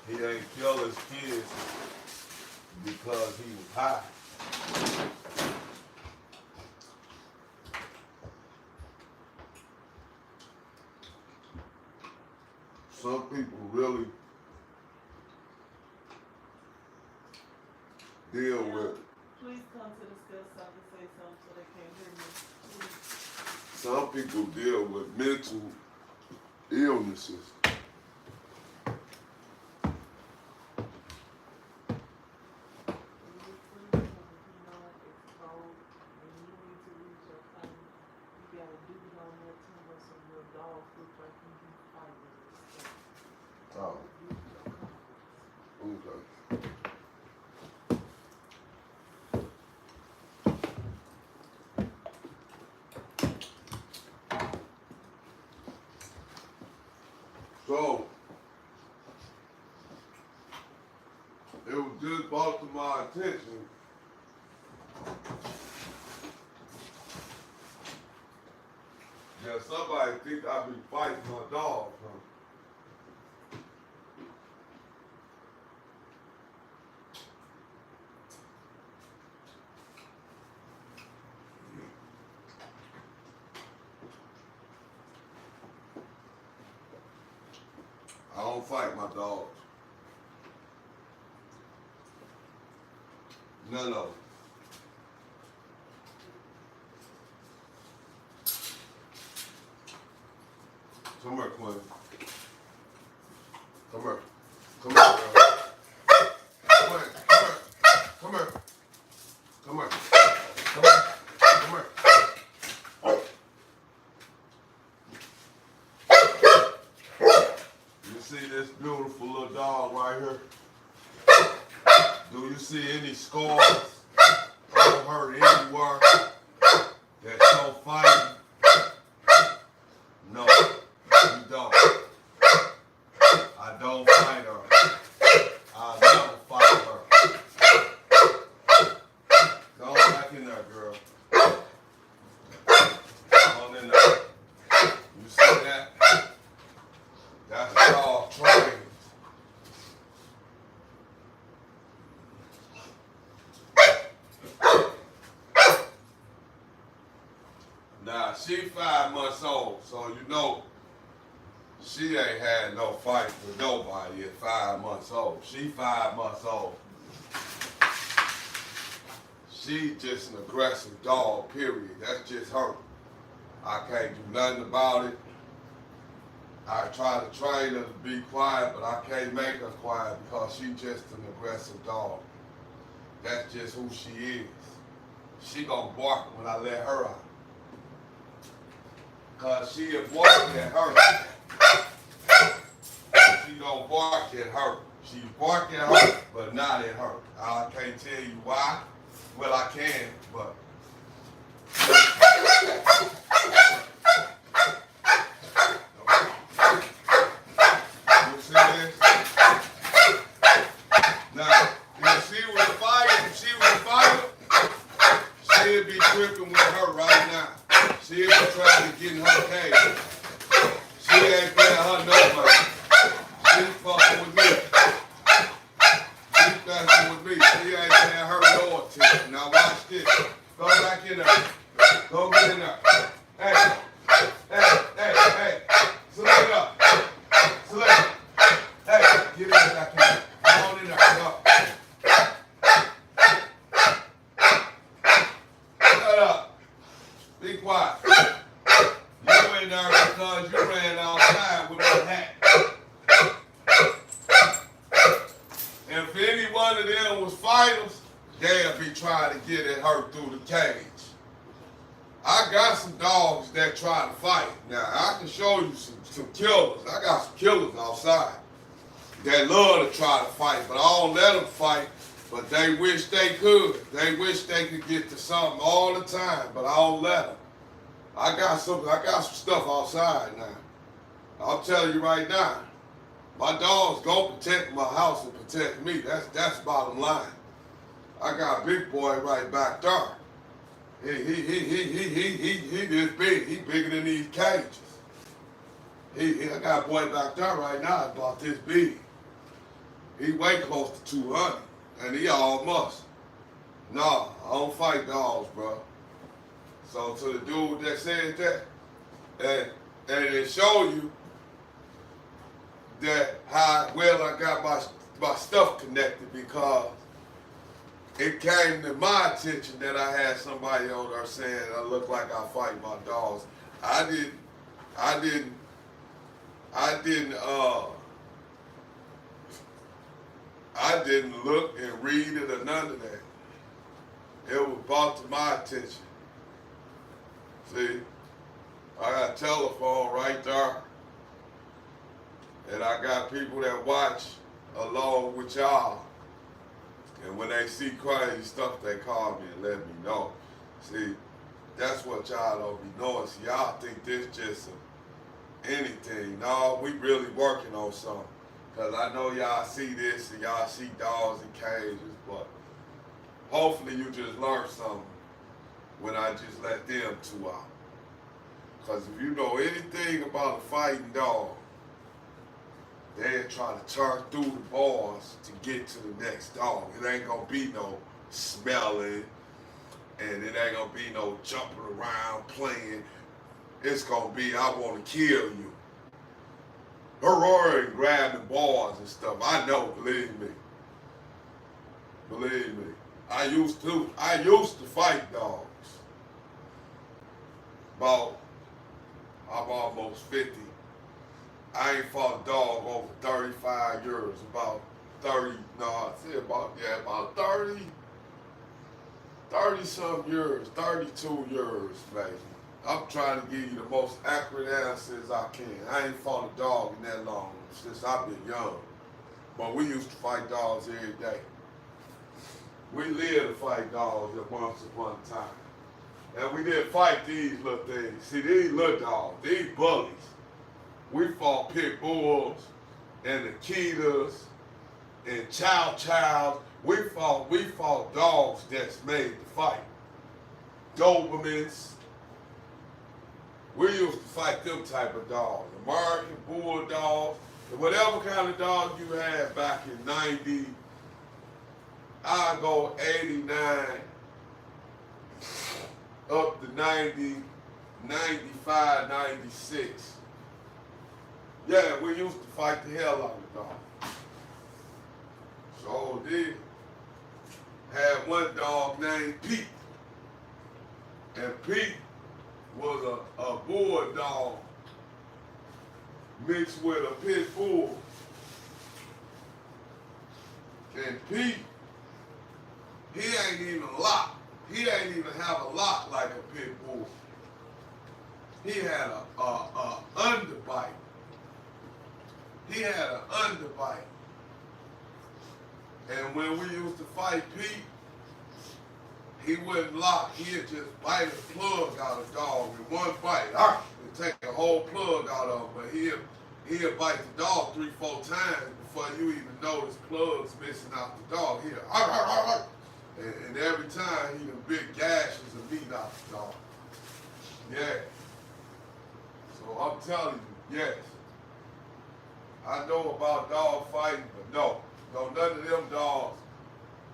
He ain't kill his kids because he was high. Some people really deal with. Please come to the stairs so I can say something so they can't hear me. Please. Some people deal with mental illnesses. Oh. Okay. So, it was just brought to my attention that somebody think I be fighting my dog. Huh? I don't fight my dogs. None of them. Come here, Quinn. Come here. Come here, girl. Quinn, come here. Come here. Come here. Come here. Come here. You see this beautiful little dog right here? Do you see any scars on her anywhere that show fighting? No, you don't. I don't fight her. I'll never fight her. Go back in there, girl. Go in there. You see that? That's dog trained. Now, she 5 months old, so you know she ain't had no fight with nobody at 5 months old. She 5 months old. She just an aggressive dog, period. That's just her. I can't do nothing about it. I try to train her to be quiet, but I can't make her quiet because she just an aggressive dog. That's just who she is. She gonna bark when I let her out. Cause she is barking at her. She don't bark at her. She bark at her, but not at her. I can't tell you why. Well, I can, but. You see this? Now, if she was fighting, she'd be tripping with her right now. She'll be trying to get in her cage. She ain't paying her nobody. She's fucking with me. She's fucking with me. She ain't paying her no attention. Now watch this. Go back in there. Go get in there. Hey. Hey. Select up. Select. Hey, get in back in there. Come on in there. Go. Shut up. Be quiet. You in there because you ran outside with that hat. If any one of them was fighters, they'll be trying to get at her through the cage. I got some dogs that try to fight. Now, I can show you some killers. I got some killers outside that love to try to fight, but I don't let them fight. But they wish they could. They wish they could get to something all the time, but I don't let them. I got some stuff outside now. I'll tell you right now. My dogs gonna protect my house and protect me. That's bottom line. I got a big boy right back there. He this big. He bigger than these cages. I got a boy back there right now about this big. He weigh close to 200, and he all muscle. Nah, I don't fight dogs, bro. So to the dude that said that, and it show you that how well I got my stuff connected, because it came to my attention that I had somebody on there saying I look like I fight my dogs. I didn't look and read it or none of that. It was brought to my attention. See, I got a telephone right there, and I got people that watch along with y'all. And when they see crazy stuff, they call me and let me know. See, that's what y'all don't be knowing. See, y'all think this just anything. No, we really working on something. Because I know y'all see this and y'all see dogs in cages, but hopefully you just learn something when I just let them two out. Because if you know anything about a fighting dog, they'll try to turn through the bars to get to the next dog. It ain't going to be no smelling, and it ain't going to be no jumping around, playing. It's going to be, I want to kill you. Hurrah, and grab the bars and stuff. I know, believe me. Believe me. I used to fight dogs. I'm almost 50. I ain't fought a dog over 35 years. About 30 some years, 32 years, maybe. I'm trying to give you the most accurate answers I can. I ain't fought a dog in that long since I've been young. But we used to fight dogs every day. We lived to fight dogs at once upon a time. And we didn't fight these little things. See, these little dogs, these bullies. We fought pit bulls and Akitas and chow chows. We fought dogs that's made to fight. Dobermans. We used to fight them type of dogs. American bulldogs, whatever kind of dog you had back in 90, I go 89 up to 90, 95, 96. Yeah, we used to fight the hell out of the dog. So did. Had one dog named Pete. And Pete was a bulldog mixed with a pit bull. And Pete, he ain't even locked. He ain't even have a lock like a pit bull. He had a underbite. He had an underbite. And when we used to fight Pete, he wouldn't lock. He'd just bite a plug out of the dog in one bite. He'd take the whole plug out of him, but he'd bite the dog 3-4 times before you even notice plugs missing out the dog. And every time he done big gashes of meat out the dog. Yeah. So I'm telling you, yes. I know about dog fighting, but no, none of them dogs.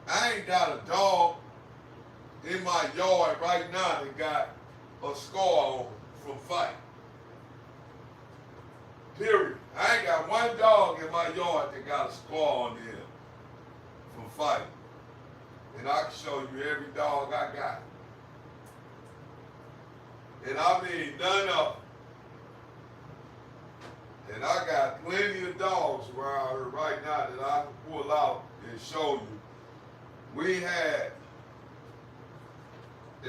I ain't got a dog in my yard right now that got a scar on from fighting. Period. I ain't got one dog in my yard that got a scar on him from fighting. And I can show you every dog I got. And I mean none of them. And I got plenty of dogs around here right now that I can pull out and show you. We had,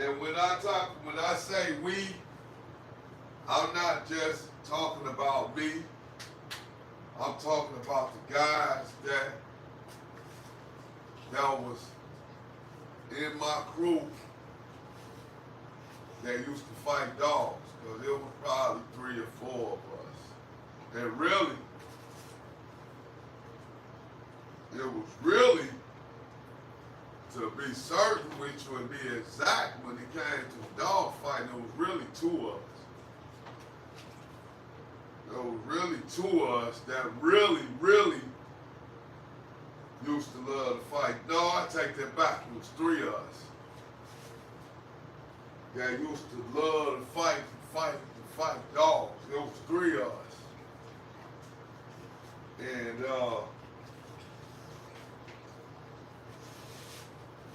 and when I say we, I'm not just talking about me. I'm talking about the guys that was in my crew that used to fight dogs, because it was probably 3 or 4 of us. And really, it was really, to be certain with you and be exact, when it came to dog fighting, it was really 2 of us. There was really 2 of us that really used to love to fight. No, I take that back. It was 3 of us. That used to love to fight dogs. It was 3 of us. And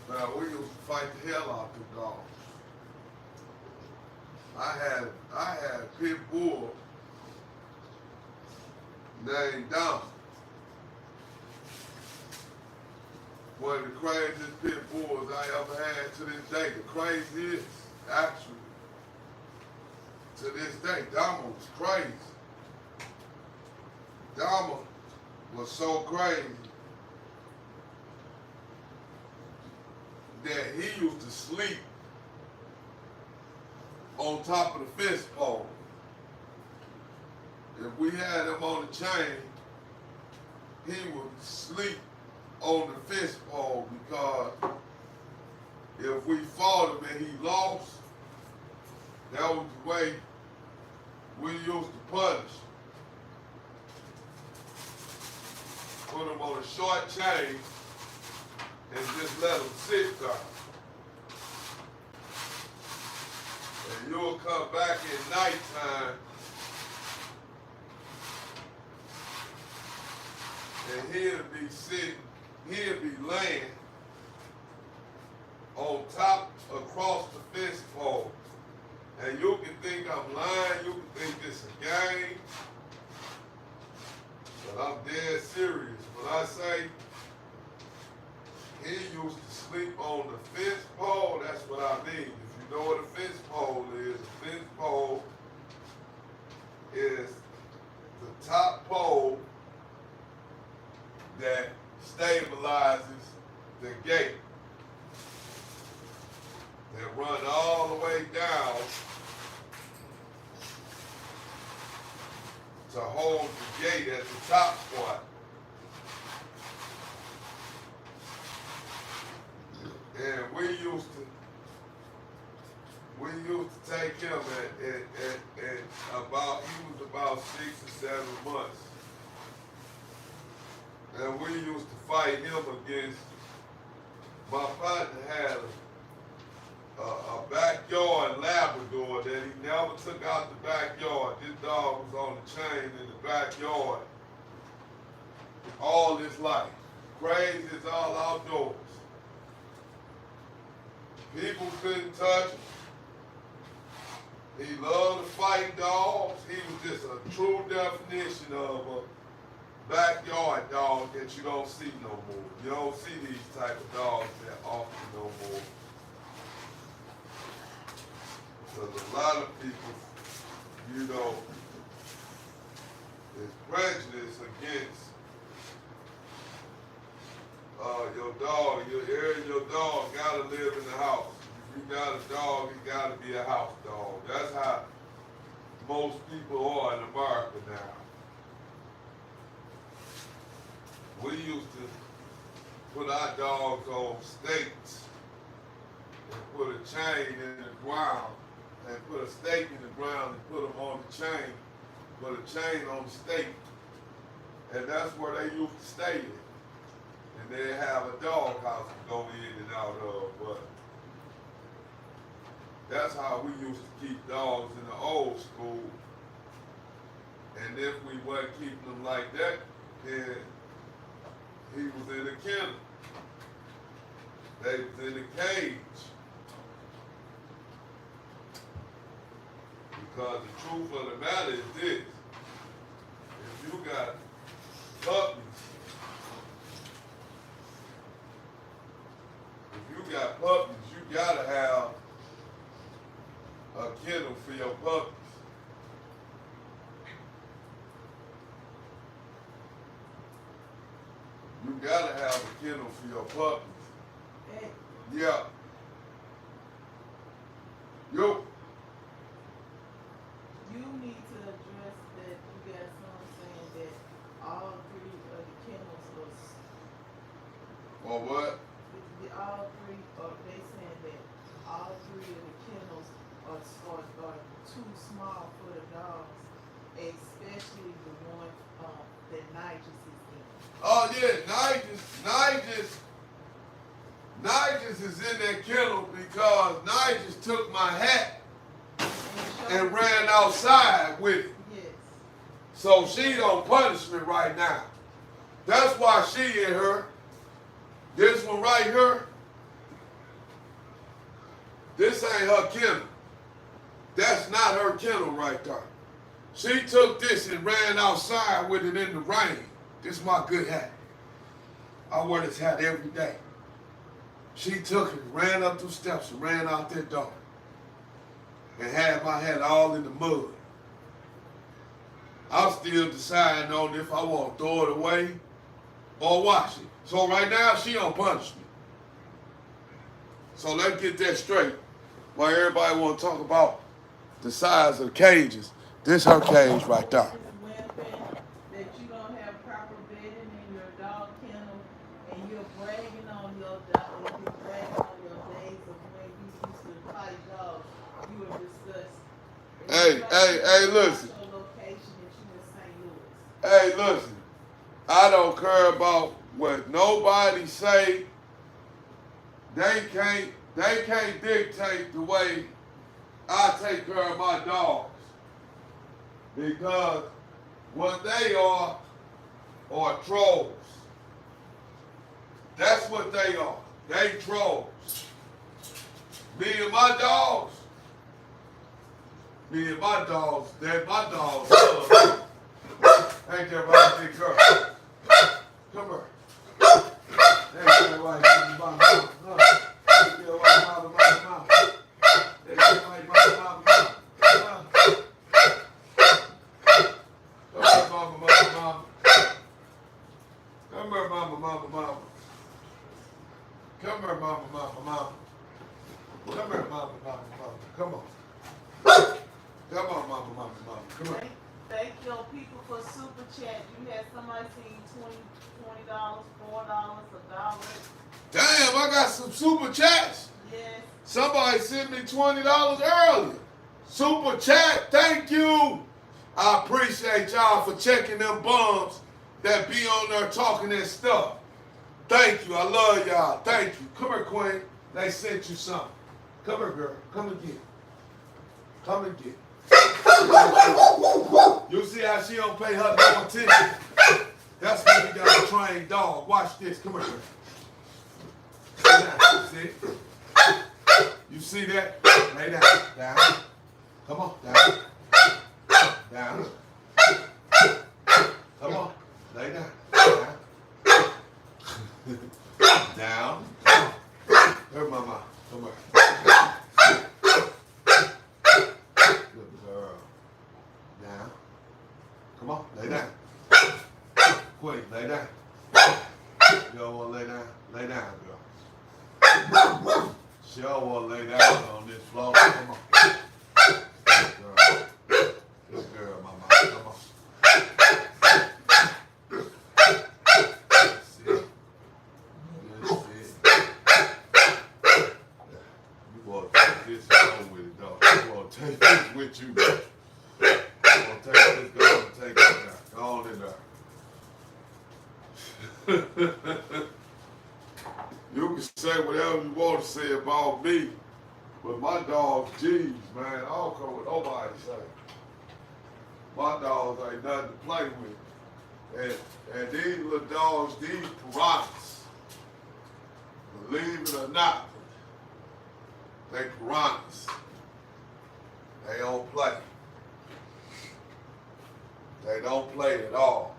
now we used to fight the hell out of the dogs. I had a pit bull named Dom. One of the craziest pit bulls I ever had to this day. The craziest, actually. To this day, Dama was crazy. Dama was so crazy that he used to sleep on top of the fence pole. If we had him on the chain, he would sleep on the fence pole, because if we fought him and he lost, that was the way we used to punish. Put him on a short chain and just let him sit there. And you'll come back at nighttime and he'll be sitting, he'll be laying on top across the fence pole. And you can think I'm lying, you can think it's a game, but I'm dead serious. When I say he used to sleep on the fence pole, that's what I mean. If you know what a fence pole is, a fence pole is the top pole that stabilizes the gate, that run all the way down to hold the gate at the top spot. And we used to take him at about, he was about 6 or 7 months. And we used to fight him against, my partner had a backyard Labrador that he never took out the backyard. This dog was on the chain in the backyard all his life. Crazy as all outdoors. People couldn't touch him. He loved to fight dogs. He was just a true definition of a backyard dog that you don't see no more. You don't see these type of dogs that often no more. Because a lot of people, you know, is prejudice against your dog. Your dog gotta live in the house. If you got a dog, he gotta be a house dog. That's how most people are in America now. We used to put our dogs on stakes and put a chain in the ground, and put a stake in the ground and put them on the chain, put a chain on the stake, and that's where they used to stay in. And they have a dog house to go in and out of, but that's how we used to keep dogs in the old school. And if we wasn't keeping them like that, then he was in a kennel. They was in a cage. Because the truth of the matter is this: if you got puppies, you gotta have a kennel for your puppies. You gotta have a kennel for your puppies. Hey. Yeah. Yo. You need to address that you got some saying that all 3 of the kennels was, Or what? all 3, or they saying that all 3 of the kennels are too small for the dogs, especially the one that Nigel is in. Oh yeah, Nigel is in that kennel because Nigel took my hat and ran outside with it. Yes. So she on punishment right now. That's why she in her. This one right here, this ain't her kennel. That's not her kennel right there. She took this and ran outside with it in the rain. This is my good hat. I wear this hat every day. She took it, ran up the steps, and ran out that door. And had my hat all in the mud. I'm still deciding on if I want to throw it away or wash it. So right now, she on punishment. So let's get that straight. While everybody want to talk about the size of the cages, this her cage right there. That you don't have proper bedding in your dog kennel, and you're bragging on your dog, you're bragging on your days of when you used to fight dogs. You are disgusting. Hey, listen. Your location that you in St. Louis. Hey, listen. I don't care about what nobody say. They can't dictate the way I take care of my dogs. Because what they are trolls. That's what they are. They trolls. Me and my dogs, they're my dogs. Ain't that right, big girl? Come here. Ain't that right, mama? Ain't that right, mama? Ain't that right, mama? Come here, mama. Come here, mama. Come here, mama. Come here, mama. Come on. Come on, mama. Come here. Thank your people for super chat. You had somebody send you $20, $4, $1. Damn, I got some super chats. Yes. Somebody sent me $20 earlier. Super chat, thank you. I appreciate y'all for checking them bums that be on there talking that stuff. Thank you, I love y'all. Thank you. Come here, Queen. They sent you something. Come here, girl. Come and get it. Come and get it. You see how she don't pay her no attention? That's why you got a trained dog. Watch this. Come here. Lay down. See? You see that? Lay down. Down. Come on. Down. Down. Come on. Lay down. Down. Down. Here, mama. Come here. Good girl. Down. Come on. Lay down. Quick. Lay down. You don't want to lay down? Lay down, girl. She don't want to lay down on this floor. Come on. Good girl. Good girl, mama. Come on. That's it. That's it. You want to take this and go with it, dog. You want to take this with you, dog. You want to take this, go and take it down. Go on in there. You can say whatever you want to say about me, but my dogs, geez, man, I don't care what nobody say. My dogs ain't nothing to play with. And these little dogs, these piranhas, believe it or not, they piranhas. They don't play. They don't play at all.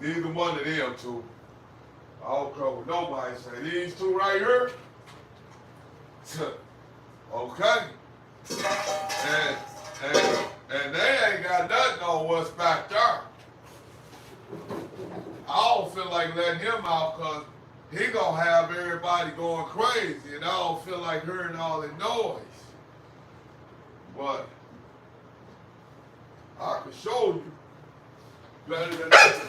Neither one of them two. I don't care what nobody say. These two right here, okay. And they ain't got nothing on what's back there. I don't feel like letting him out because he gonna have everybody going crazy, and I don't feel like hearing all the noise. But I can show you better than that.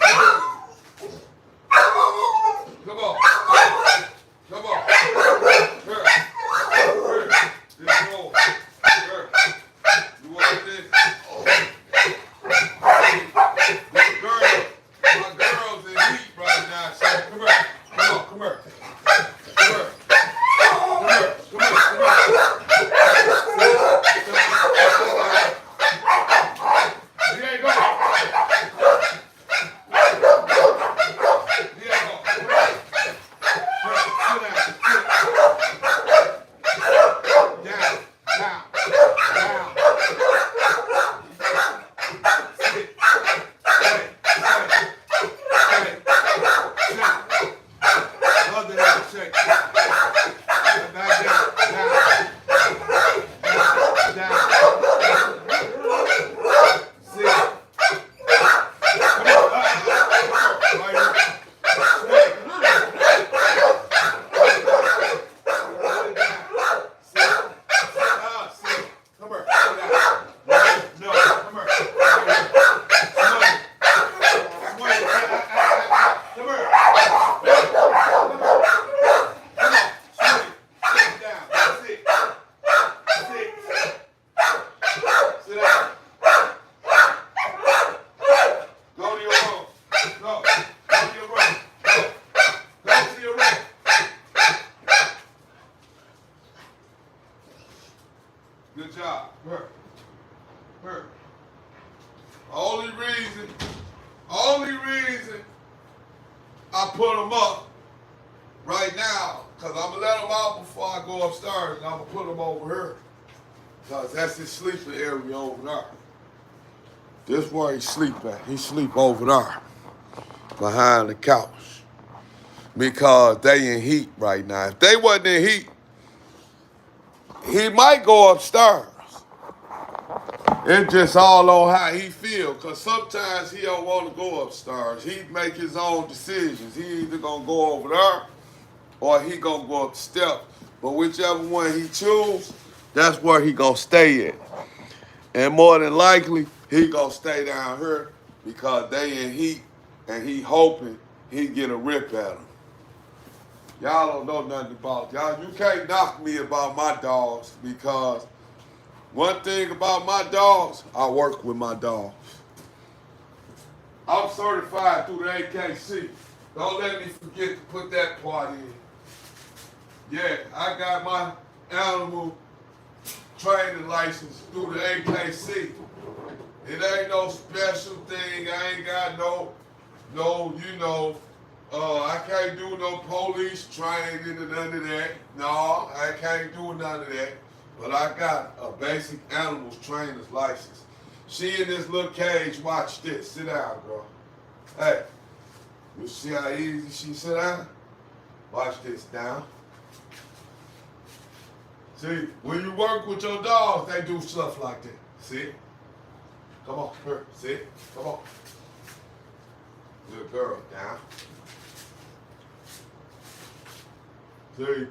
Come on. Come on. Here. Here. This roll. Here. You want this? This girl, my girl's in Good job. Work. Work. Only reason I put them up right now, because I'm going to let them out before I go upstairs, and I'm going to put them over here. Because that's his sleeping area over there. This is where he sleep at. He sleep over there, behind the couch. Because they in heat right now. If they wasn't in heat, he might go upstairs. It's just all on how he feel. Because sometimes he don't want to go upstairs. He make his own decisions. He either going to go over there or he going to go up the steps. But whichever one he choose, that's where he going to stay at. And more than likely, he going to stay down here because they in heat and he hoping he get a rip at him. Y'all don't know nothing about y'all. You can't knock me about my dogs because one thing about my dogs, I work with my dogs. I'm certified through the AKC. Don't let me forget to put that part in. Yeah, I got my animal training license through the AKC. It ain't no special thing. I ain't got no, I can't do no police training or none of that. No, I can't do none of that. But I got a basic animals trainer's license. She in this little cage, watch this. Sit down, girl. Hey, you see how easy she sit down? Watch this, down. See, when you work with your dogs, they do stuff like that. See? Come on, here, sit, come on. Good girl, down. See,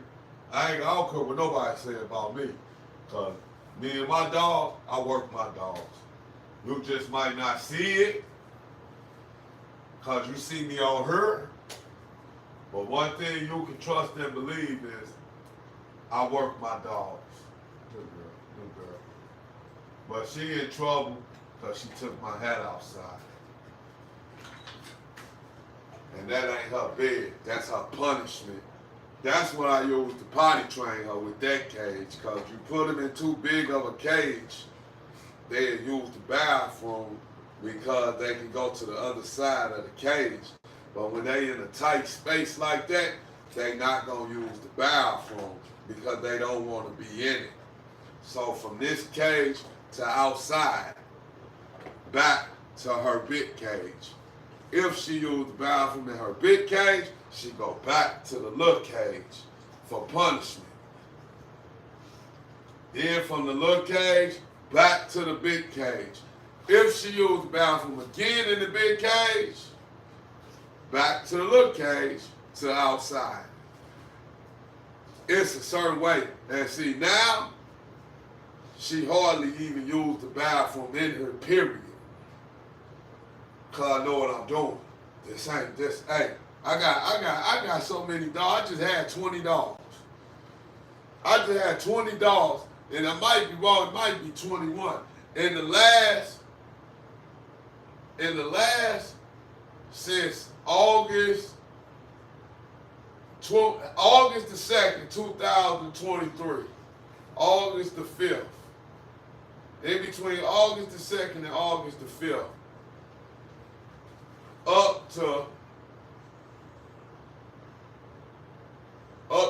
I don't care what nobody say about me. Cause me and my dog, I work my dogs. You just might not see it, cause you see me on her. But one thing you can trust and believe is I work my dogs. Good girl, good girl. But she in trouble because she took my hat outside. And that ain't her bed, that's her punishment. That's what I use to potty train her with that cage, because you put them in too big of a cage, they use the bathroom because they can go to the other side of the cage. But when they in a tight space like that, they not gonna use the bathroom because they don't want to be in it. So from this cage to outside, back to her big cage. If she used the bathroom in her big cage, she go back to the little cage for punishment. Then from the little cage, back to the big cage. If she used the bathroom again in the big cage, back to the little cage to outside. It's a certain way. And see, now, she hardly even used the bathroom in her, period. Cause I know what I'm doing. Hey, I got so many dogs. I just had 20 dogs. I just had 20 dogs, and I might be wrong, it might be 21. In the last, since August the 2nd, 2023, August the 5th, in between August the 2nd and August the 5th, up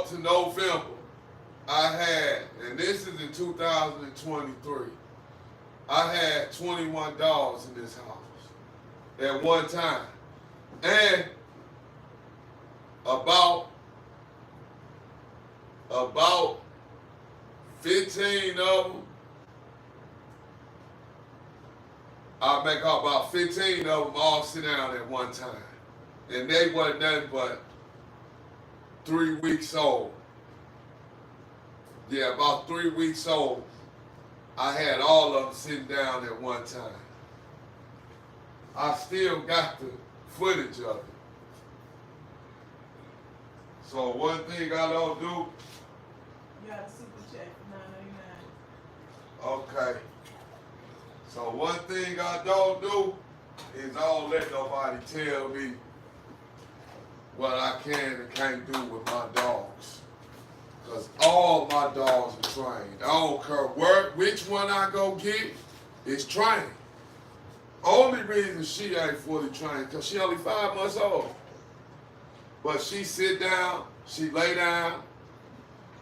to November, I had, and this is in 2023, I had 21 dogs in this house at one time. And about 15 of them, I make up about 15 of them all sit down at one time. And they wasn't nothing but 3 weeks old. Yeah, about 3 weeks old. I had all of them sitting down at one time. I still got the footage of it. So one thing I don't do. You got a super check for $9.99. Okay. So one thing I don't do is I don't let nobody tell me what I can and can't do with my dogs. Because all my dogs are trained. I don't care which one I go get, it's trained. Only reason she ain't fully trained, because she only 5 months old. But she sit down, she lay down.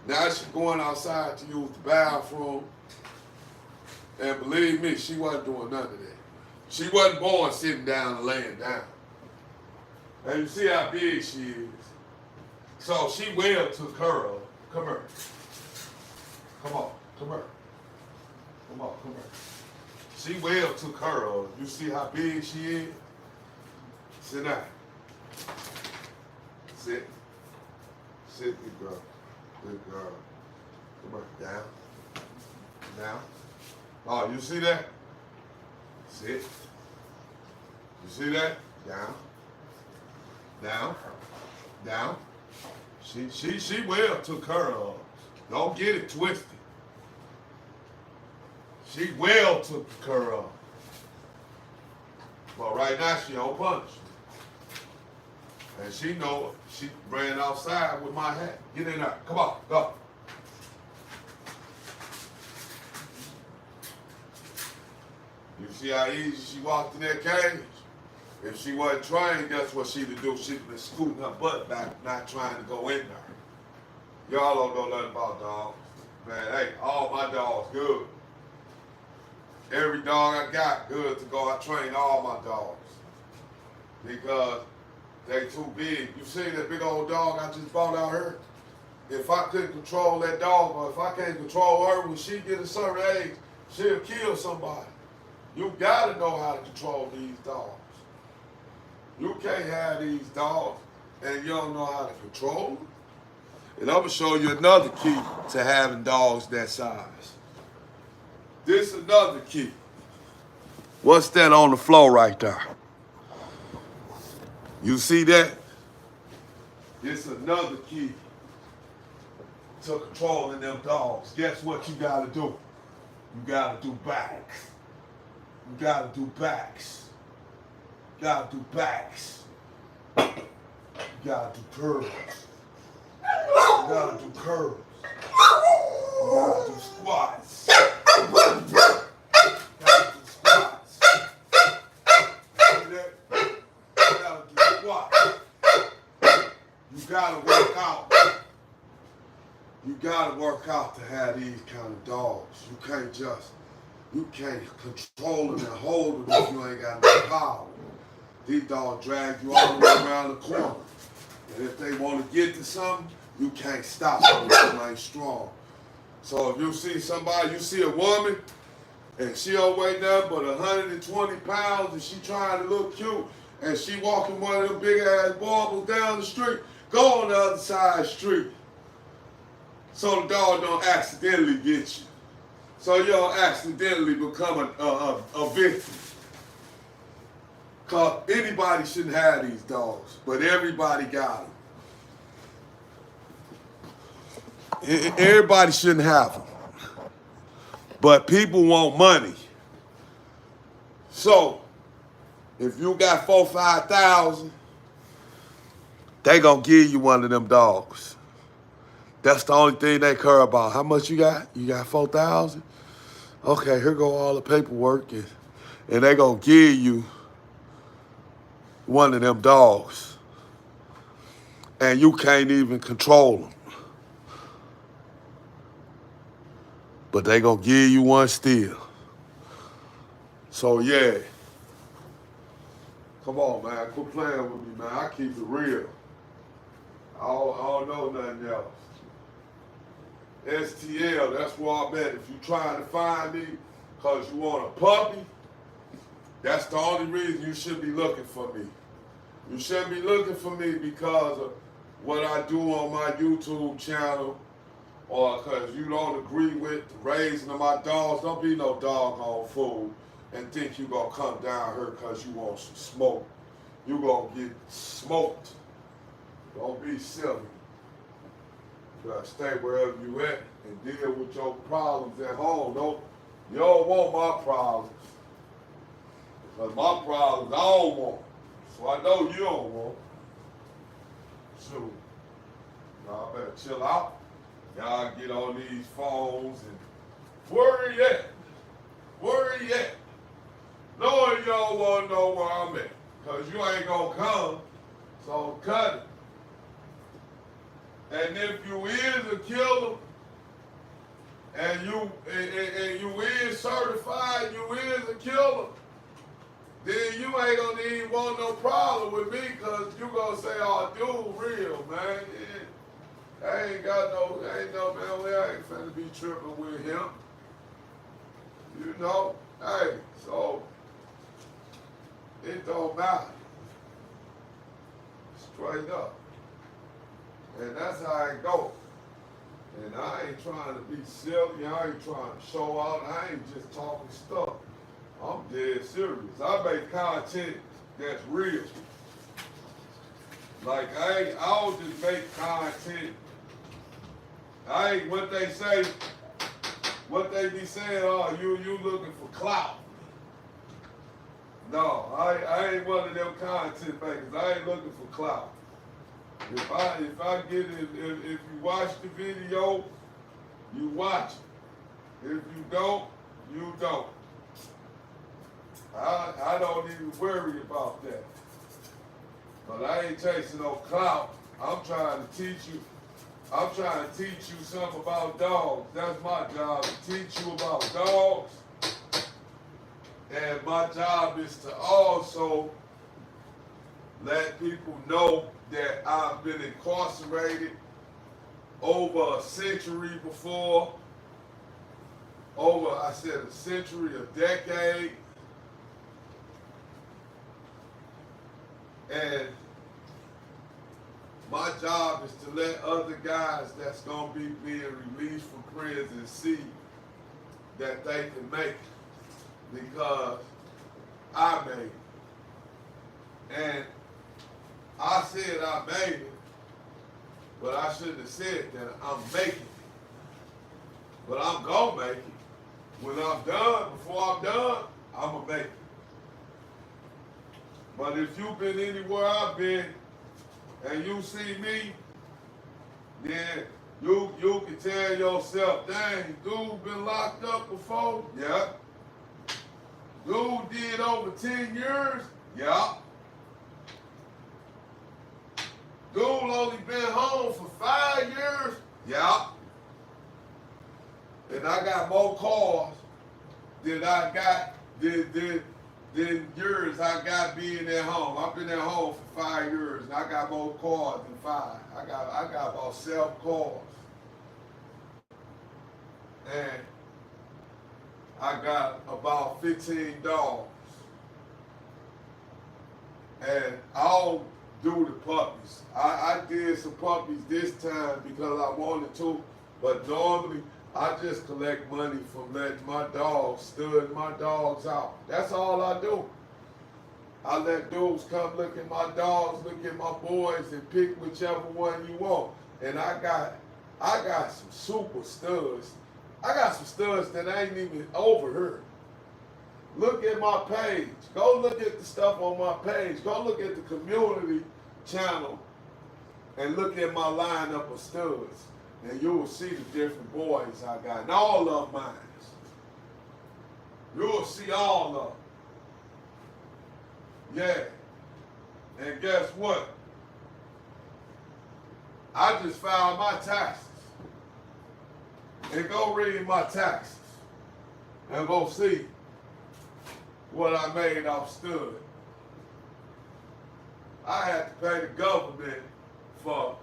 Now she going outside to use the bathroom. And believe me, she wasn't doing none of that. She wasn't born sitting down and laying down. And you see how big she is. So she well took her of. Come here. Come on, come here. Come on, come here. She well took her of. You see how big she is? Sit down. Sit. Sit, good girl. Good girl. Come here. Down. Down. Oh, you see that? Sit. You see that? Down. Down. Down. She well took her of. Don't get it twisted. She well took her of. But right now she on punishment. And she know it. She ran outside with my hat. Get in there. Come on, go. You see how easy she walked in that cage? If she wasn't trained, guess what she'd do? She'd been scooting her butt back, not trying to go in there. Y'all don't know nothing about dogs. Man, hey, all my dogs good. Every dog I got good to go. I train all my dogs. Because they too big. You see that big old dog I just bought out here? If I couldn't control that dog, or if I can't control her when she get a certain age, she'll kill somebody. You gotta know how to control these dogs. You can't have these dogs and you don't know how to control them. And I'm gonna show you another key to having dogs that size. This is another key. What's that on the floor right there? You see that? This is another key to controlling them dogs. Guess what you gotta do? You gotta do backs. You gotta do backs. You gotta do backs. You gotta do curls. You gotta do curls. You gotta do squats. You gotta do squats. See that? You gotta do squats. You gotta work out. You gotta work out to have these kind of dogs. You can't control them and hold them if you ain't got no power. These dogs drag you all the way around the corner. And if they want to get to something, you can't stop them if you ain't strong. So if you see somebody, you see a woman, and she don't weigh nothing but 120 pounds, and she trying to look cute, and she walking one of them big ass baubles down the street, go on the other side of the street. So the dog don't accidentally get you. So you don't accidentally become a victim. Because anybody shouldn't have these dogs, but everybody got them. Everybody shouldn't have them. But people want money. So, if you got 4,000, 5,000, they gonna give you one of them dogs. That's the only thing they care about. How much you got? You got 4,000? Okay, here go all the paperwork, and they gonna give you one of them dogs. And you can't even control them. But they gonna give you one still. So yeah. Come on, man. Quit playing with me, man. I keep it real. I don't know nothing else. STL, that's where I'm at. If you trying to find me because you want a puppy, that's the only reason you should be looking for me. You shouldn't be looking for me because of what I do on my YouTube channel or because you don't agree with the raising of my dogs. Don't be no doggone fool and think you gonna come down here because you want some smoke. You gonna get smoked. Don't be silly. You gotta stay wherever you at and deal with your problems at home. You don't want my problems. Because my problems I don't want. So I know you don't want. So, I better chill out. Y'all get on these phones and where he at? Where he at? Knowing you don't want to know where I'm at. Because you ain't going to come. So cut it. And if you is a killer, and you is certified, you is a killer, then you ain't gonna even want no problem with me, cause you gonna say, "Oh, dude, real man. I ain't no man. Well, I ain't finna be tripping with him." You know, hey, so it don't matter. Straight up, and that's how it goes. And I ain't trying to be silly. I ain't trying to show out. I ain't just talking stuff. I'm dead serious. I make content that's real. Like I don't just make content. I ain't what they say, what they be saying, oh, you looking for clout. No, I ain't one of them content makers. I ain't looking for clout. If I get it, if you watch the video, you watch it. If you don't, you don't. I don't even worry about that. But I ain't chasing no clout. I'm trying to teach you something about dogs. That's my job, to teach you about dogs. And my job is to also let people know that I've been incarcerated over a century before, a century, a decade. And my job is to let other guys that's gonna be being released from prison see that they can make it, because I made it. And I said I made it, but I shouldn't have said that I'm making it. But I'm gonna make it. When I'm done, before I'm done, I'm gonna make it. But if you've been anywhere I've been and you see me, then you can tell yourself, dang, dude been locked up before? Yeah. Dude did over 10 years? Yeah. Dude only been home for 5 years? Yeah. And I got more cars than I got than years I got being at home. I've been at home for 5 years and I got more cars than 5. I got about 7 cars. And I got about 15 dogs. And I don't do the puppies. I did some puppies this time because I wanted to, but normally I just collect money from letting my dogs stud my dogs out. That's all I do. I let dudes come look at my dogs, look at my boys, and pick whichever one you want. And I got some super studs. I got some studs that ain't even over here. Look at my page. Go look at the stuff on my page. Go look at the community channel and look at my lineup of studs. And you will see the different boys I got. And all of mine. You will see all of them. Yeah. And guess what? I just filed my taxes. And go read my taxes. And go see what I made off stud. I had to pay the government for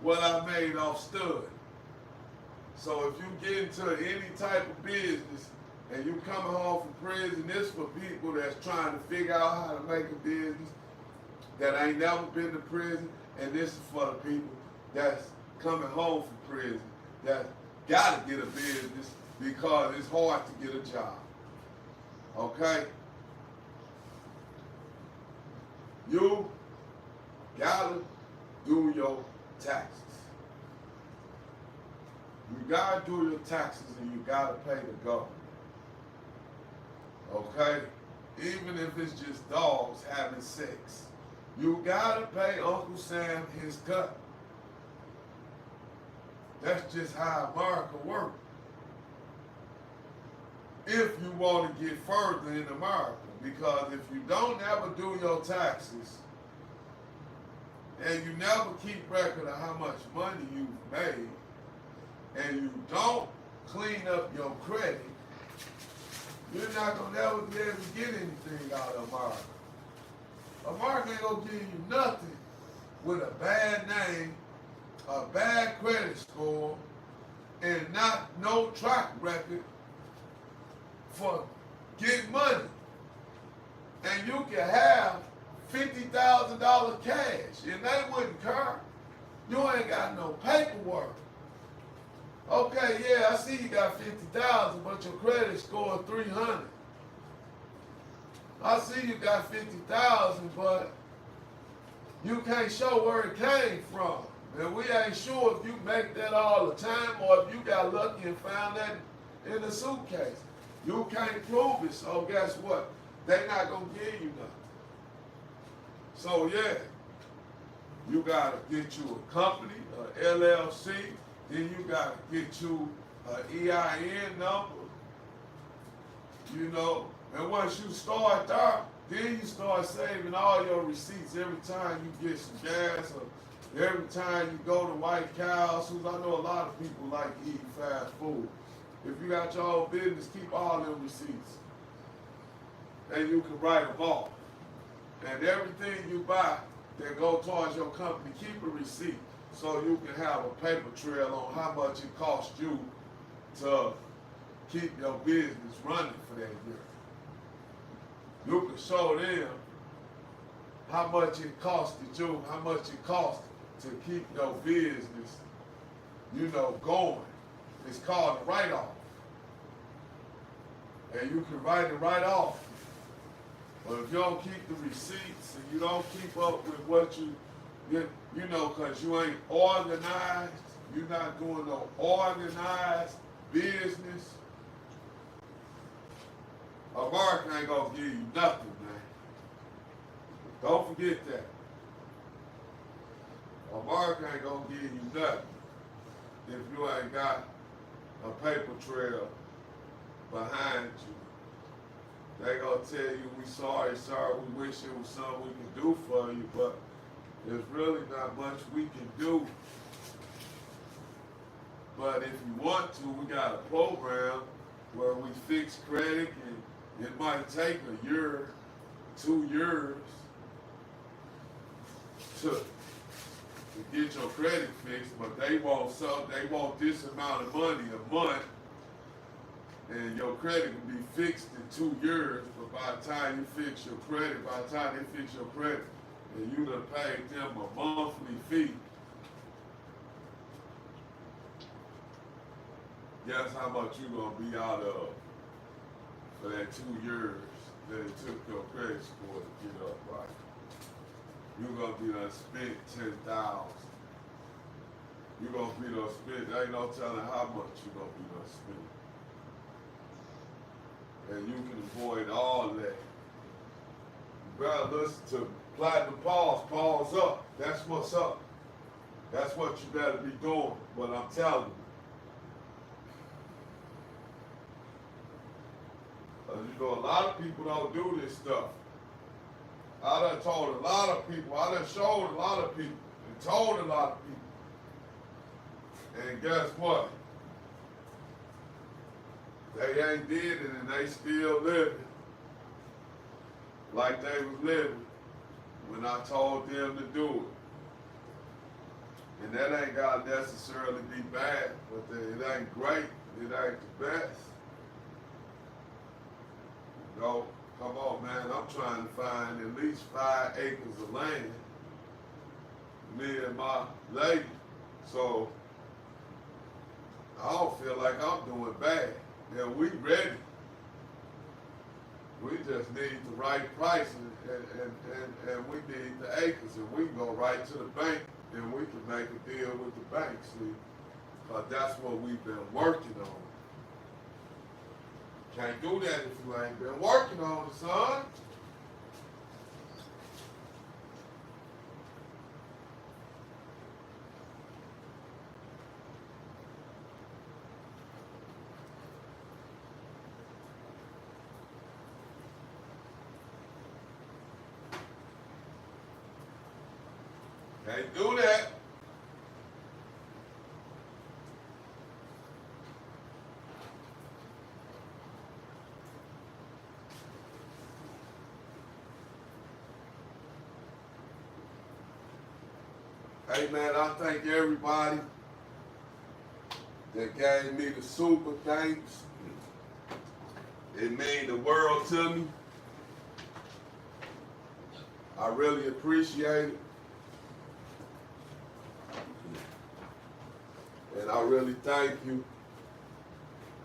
what I made off stud. So if you get into any type of business and you coming home from prison, this for people that's trying to figure out how to make a business, that ain't never been to prison, and this is for the people that's coming home from prison, that gotta get a business because it's hard to get a job. Okay? You gotta do your taxes. You gotta do your taxes and you gotta pay the government. Okay? Even if it's just dogs having sex. You gotta pay Uncle Sam his cut. That's just how America works. If you want to get further in America, because if you don't ever do your taxes and you never keep record of how much money you've made and you don't clean up your credit, you're not going to ever be able to get anything out of America. America ain't going to give you nothing with a bad name, a bad credit score, and not no track record for getting money. And you can have $50,000 cash, and they wouldn't care. You ain't got no paperwork. Okay, yeah, I see you got 50,000, but your credit score is 300. I see you got 50,000, but you can't show where it came from. And we ain't sure if you make that all the time or if you got lucky and found that in a suitcase. You can't prove it, so guess what? They not gonna give you nothing. So yeah, you gotta get you a company, a LLC, then you gotta get you an EIN number, you know, and once you start there, then you start saving all your receipts every time you get some gas or every time you go to White Cows, who's I know a lot of people like eating fast food. If you got your own business, keep all them receipts. And you can write them off. And everything you buy that go towards your company, keep a receipt so you can have a paper trail on how much it cost you to keep your business running for that year. You can show them how much it costed you, how much it cost to keep your business, you know, going. It's called a write-off. And you can write it right off. But if you don't keep the receipts and you don't keep up with what you know, because you ain't organized, you're not doing no organized business, America ain't gonna give you nothing, man. Don't forget that. America ain't gonna give you nothing if you ain't got a paper trail behind you. They gonna tell you, we sorry, we wish it was something we could do for you, but there's really not much we can do. But if you want to, we got a program where we fix credit, and it might take a year, 2 years to get your credit fixed, but they want this amount of money a month, and your credit will be fixed in 2 years. But by the time you fix your credit, by the time they fix your credit, and you done paid them a monthly fee, guess how much you gonna be out of for that 2 years that it took your credit score to get up right. You're gonna be done spent 10,000. You're gonna be done spent. There ain't no telling how much you're gonna be done spent. And you can avoid all that. You better listen to Platinum Paws up. That's what's up. That's what you better be doing. But I'm telling you. You know, a lot of people don't do this stuff. I done told a lot of people, I done showed a lot of people, and told a lot of people. And guess what? They ain't did it, and they still living like they was living when I told them to do it. And that ain't gotta necessarily be bad, but it ain't great, it ain't the best. You know, come on, man, I'm trying to find at least 5 acres of land, me and my lady. So I don't feel like I'm doing bad. And we ready. We just need the right price, and we need the acres, and we can go right to the bank, and we can make a deal with the bank, see? Because that's what we've been working on. Can't do that if you ain't been working on it, son. Can't do that. Hey man, I thank everybody that gave me the super thanks. It means the world to me. I really appreciate it. And I really thank you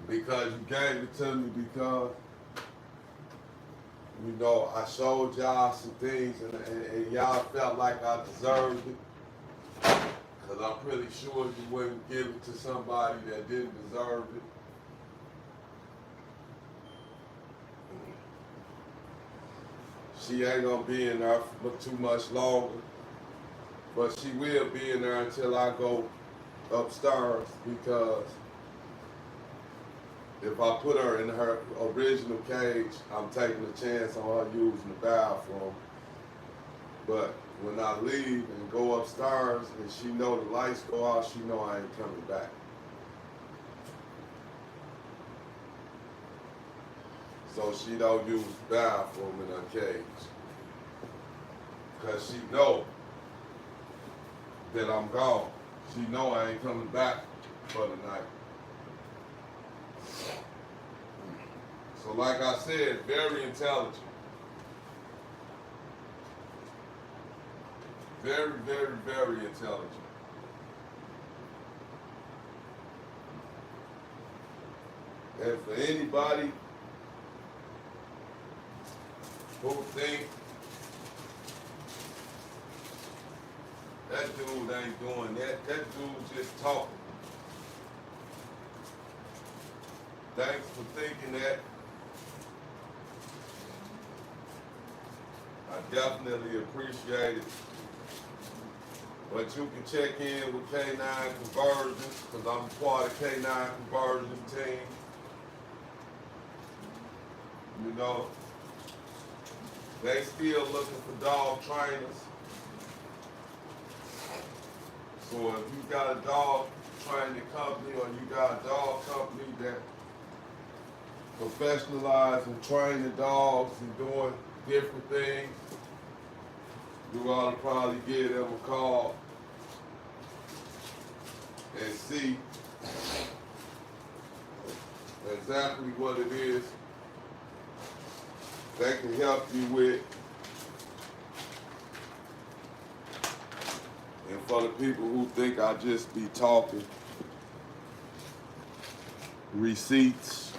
because you gave it to me because, you know, I showed y'all some things and y'all felt like I deserved it. Because I'm pretty sure you wouldn't give it to somebody that didn't deserve it. She ain't gonna be in there for too much longer, but she will be in there until I go upstairs, because if I put her in her original cage, I'm taking a chance on her using the bathroom. But when I leave and go upstairs and she know the lights go out, she know I ain't coming back. So she don't use the bathroom in her cage. Because she know that I'm gone. She know I ain't coming back for the night. So like I said, very intelligent. Very, very, very intelligent. And for anybody who think that dude ain't doing that, that dude just talking. Thanks for thinking that. I definitely appreciate it. But you can check in with K9 Conversions, because I'm part of K9 Conversion team. You know, they still looking for dog trainers. So if you got a dog training company or you got a dog company that professionalize in training dogs and doing different things, you ought to probably give them a call and see exactly what it is they can help you with. And for the people who think I just be talking, receipts,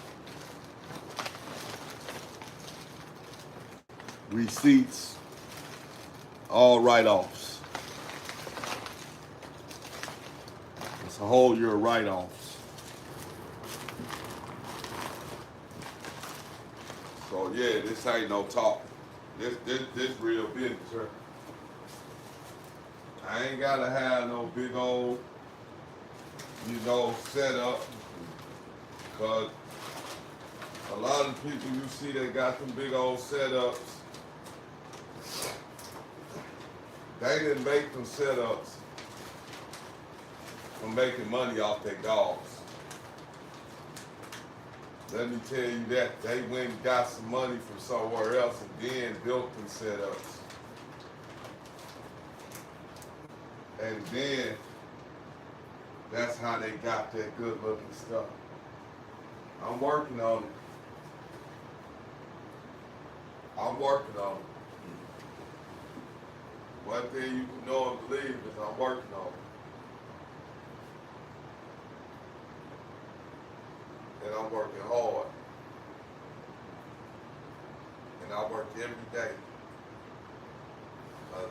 all write-offs. It's a whole year of write-offs. So yeah, this ain't no talk. This real business, sir. I ain't gotta have no big old, you know, setup. Cause a lot of people you see that got them big old setups, they didn't make them setups for making money off their dogs. Let me tell you that. They went and got some money from somewhere else and then built them setups. And then that's how they got that good looking stuff. I'm working on it. I'm working on it. One thing you can know and believe is I'm working on it. And I'm working hard. And I work every day.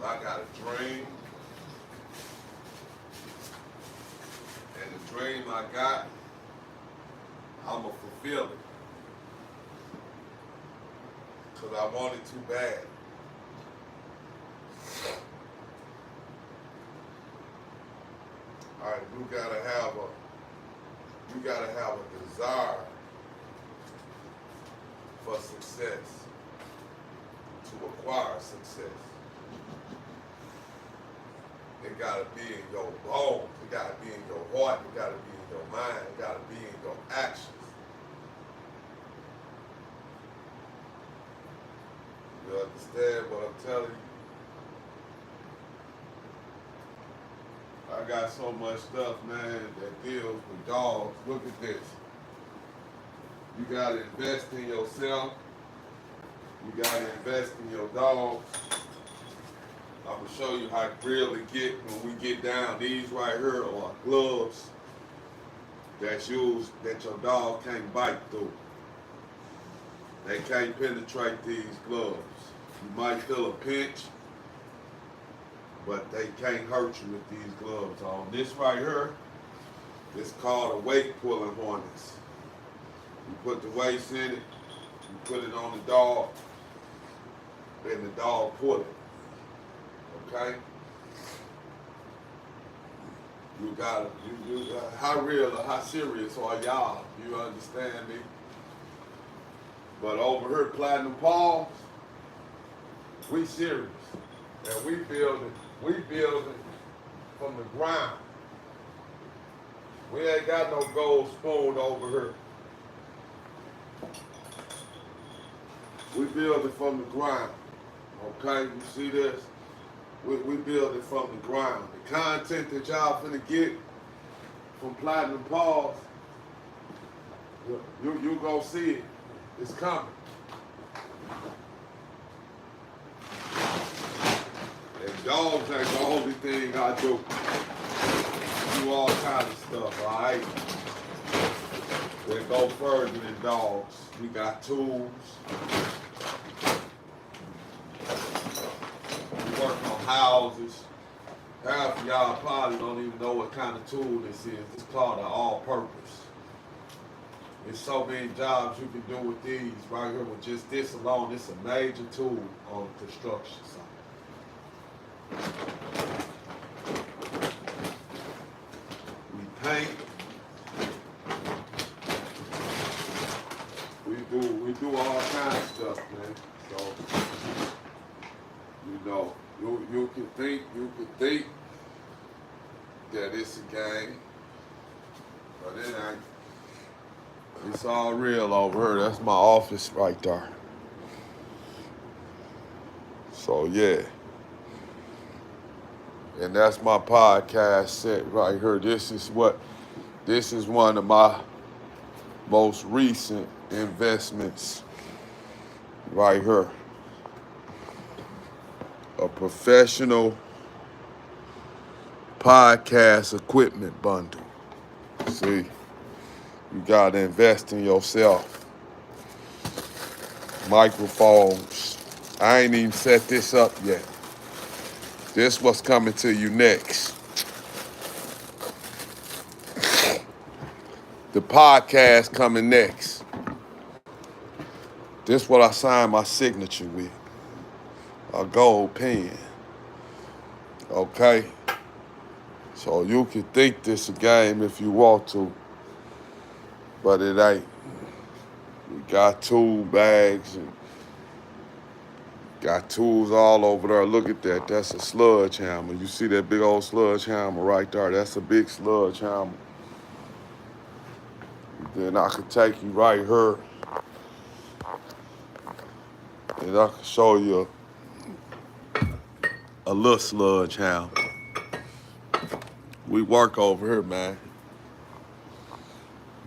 I got a dream. And the dream I got, I'ma fulfill it. Cause I want it too bad. All right, you gotta have a desire for success, to acquire success. It gotta be in your bones. It gotta be in your heart. It gotta be in your mind. It gotta be in your actions. You understand what I'm telling you? I got so much stuff, man, that deals with dogs. Look at this. You gotta invest in yourself. You gotta invest in your dogs. I'm gonna show you how real it get when we get down. These right here are gloves that your dog can't bite through. They can't penetrate these gloves. You might feel a pinch, but they can't hurt you with these gloves on. This right here is called a weight pulling harness. You put the weights in it, you put it on the dog, and the dog pull it. Okay? You gotta, how real or how serious are y'all? You understand me? But over here, Platinum Paws, we serious. And we building from the ground. We ain't got no gold spoon over here. We building from the ground. Okay, you see this? We build it from the ground. The content that y'all finna get from Platinum Paws, you gonna see it. It's coming. And dogs ain't the only thing I do. I do all kinds of stuff, all right? We go further than dogs. We got tools. We work on houses. Half of y'all probably don't even know what kind of tool this is. It's called an all-purpose. There's so many jobs you can do with these right here with just this alone. It's a major tool on the construction site. We paint. We do all kinds of stuff, man. So, you know, you can think that it's a game, but it ain't. It's all real over here. That's my office right there. So yeah. And that's my podcast set right here. This is one of my most recent investments right here. A professional podcast equipment bundle. See, you gotta invest in yourself. Microphones. I ain't even set this up yet. This what's coming to you next. The podcast coming next. This what I signed my signature with. A gold pen. Okay? So you can think this a game if you want to, but it ain't. We got tool bags and got tools all over there. Look at that. That's a sludge hammer. You see that big old sludge hammer right there? That's a big sludge hammer. Then I could take you right here and I can show you a little sludge hammer. We work over here, man.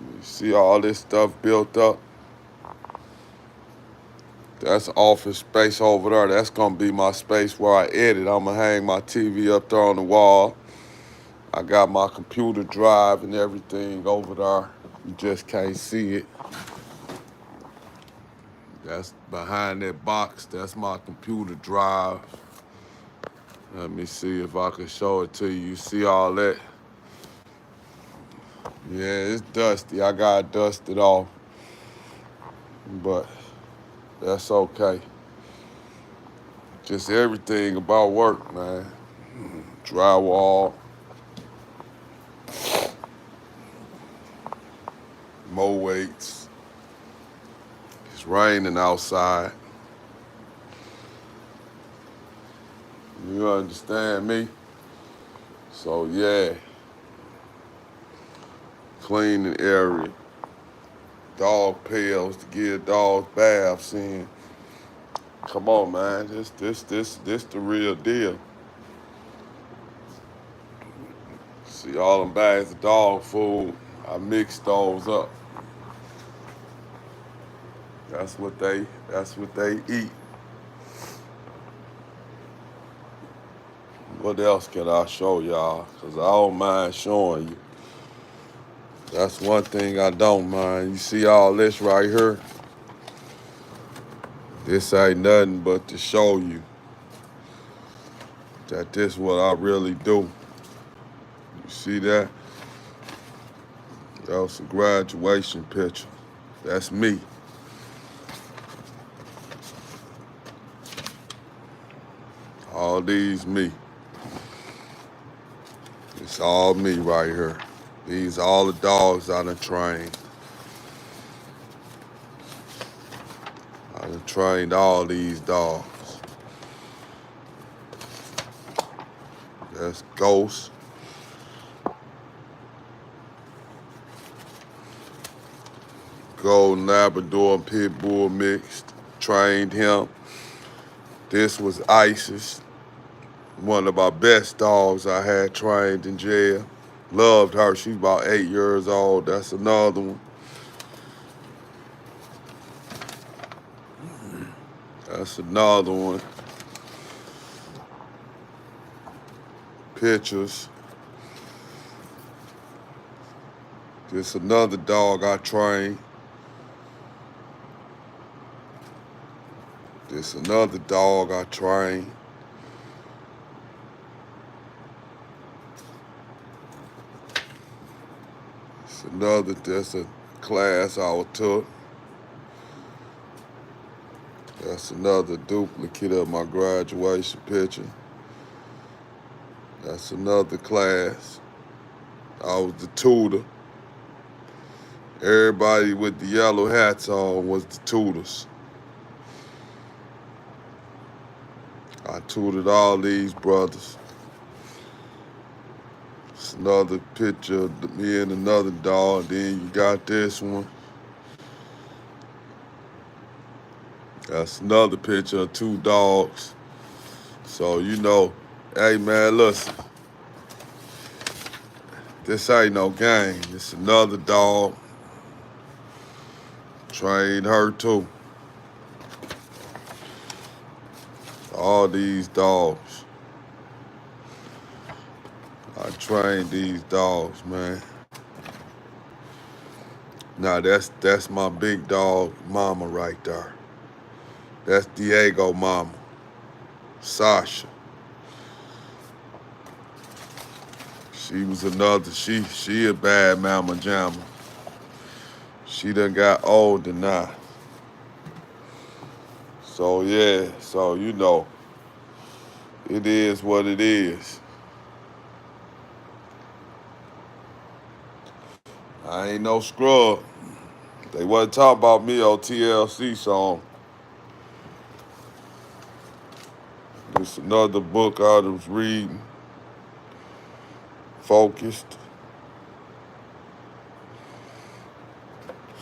You see all this stuff built up? That's office space over there. That's gonna be my space where I edit. I'm gonna hang my TV up there on the wall. I got my computer drive and everything over there. You just can't see it. That's behind that box. That's my computer drive. Let me see if I can show it to you. You see all that? Yeah, it's dusty. I got dusted off. But that's okay. Just everything about work, man. Drywall. Mow weights. It's raining outside. You understand me? So yeah, cleaning area, dog pails to give dogs baths in. Come on, man, this the real deal. See all them bags of dog food, I mix those up. That's what they eat. What else can I show y'all? Cause I don't mind showing you. That's one thing I don't mind. You see all this right here? This ain't nothing but to show you that this what I really do. You see that? That was a graduation picture. That's me. All these me. It's all me right here. These all the dogs I done trained. I done trained all these dogs. That's Ghost. Golden Labrador and Pit Bull mixed. Trained him. This was Isis. One of my best dogs I had trained in jail. Loved her. She's about 8 years old. That's another one. That's another one. Pictures. This another dog I trained. This another dog I trained. That's a class I took. That's another duplicate of my graduation picture. That's another class. I was the tutor. Everybody with the yellow hats on was the tutors. I tutored all these brothers. It's another picture of me and another dog. Then you got this one. That's another picture of two dogs. So, you know, hey man, listen. This ain't no game. It's another dog. Trained her too. All these dogs. I trained these dogs, man. Now that's my big dog mama right there. That's Diego mama. Sasha. She was another, she a bad mama jamma. She done got older now. So yeah, so you know, it is what it is. I ain't no scrub. They wasn't talking about me on TLC song. It's another book I was reading. Focused.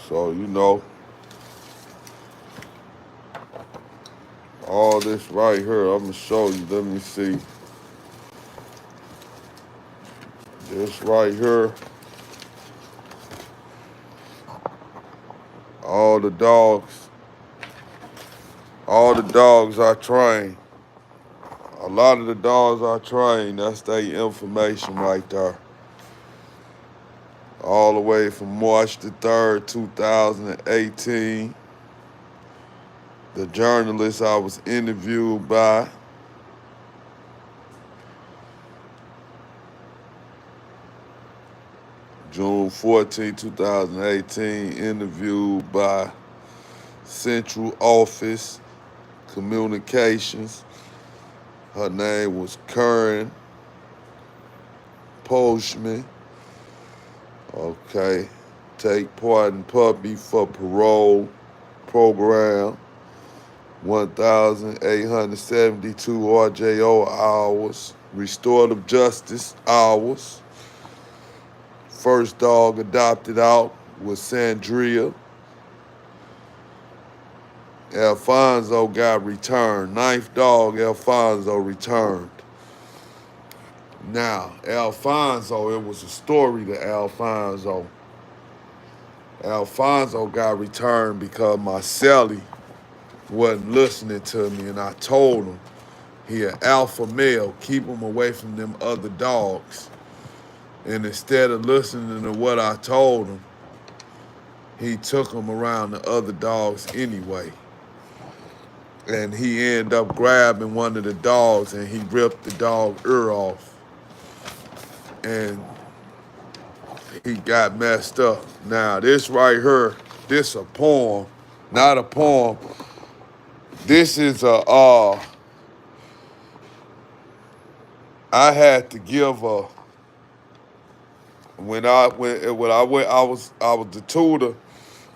So, you know, all this right here, I'm going to show you. Let me see. This right here. All the dogs I train. A lot of the dogs I train, that's their information right there. All the way from March the 3rd, 2018. The journalist I was interviewed by. June 14, 2018, interviewed by Central Office Communications. Her name was Karen Postman. Okay. Take part in puppy for parole program. 1,872 RJO hours. restorative justice hours. First dog adopted out was Sandria. Alfonso got returned. Ninth dog, Alfonso, returned. Now, Alfonso, it was a story to Alfonso. Alfonso got returned because my celly wasn't listening to me, and I told him he an alpha male, keep him away from them other dogs. And instead of listening to what I told him, he took him around the other dogs anyway. And he ended up grabbing one of the dogs and he ripped the dog ear off. And he got messed up. Now this right here, this a poem, not a poem. This is I had to give a, when I went, I was the tutor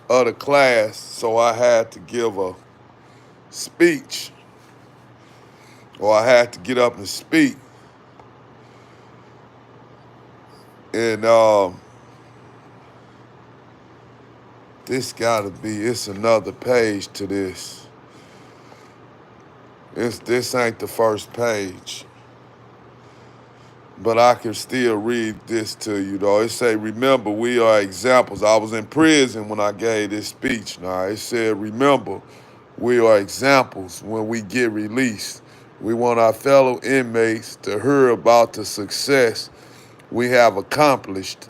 of the class, so I had to give a speech, or I had to get up and speak. And this gotta be, it's another page to this. This ain't the first page. But I can still read this to you though. It say, remember, we are examples. I was in prison when I gave this speech. Now it said, remember, we are examples when we get released. We want our fellow inmates to hear about the success we have accomplished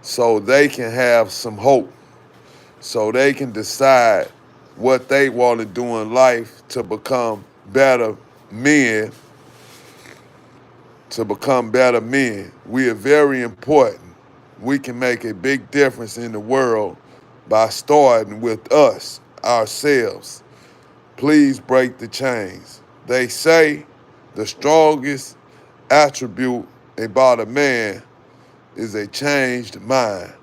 so they can have some hope, so they can decide what they want to do in life to become better men, We are very important. We can make a big difference in the world by starting with us, ourselves. Please break the chains. They say the strongest attribute about a man is a changed mind.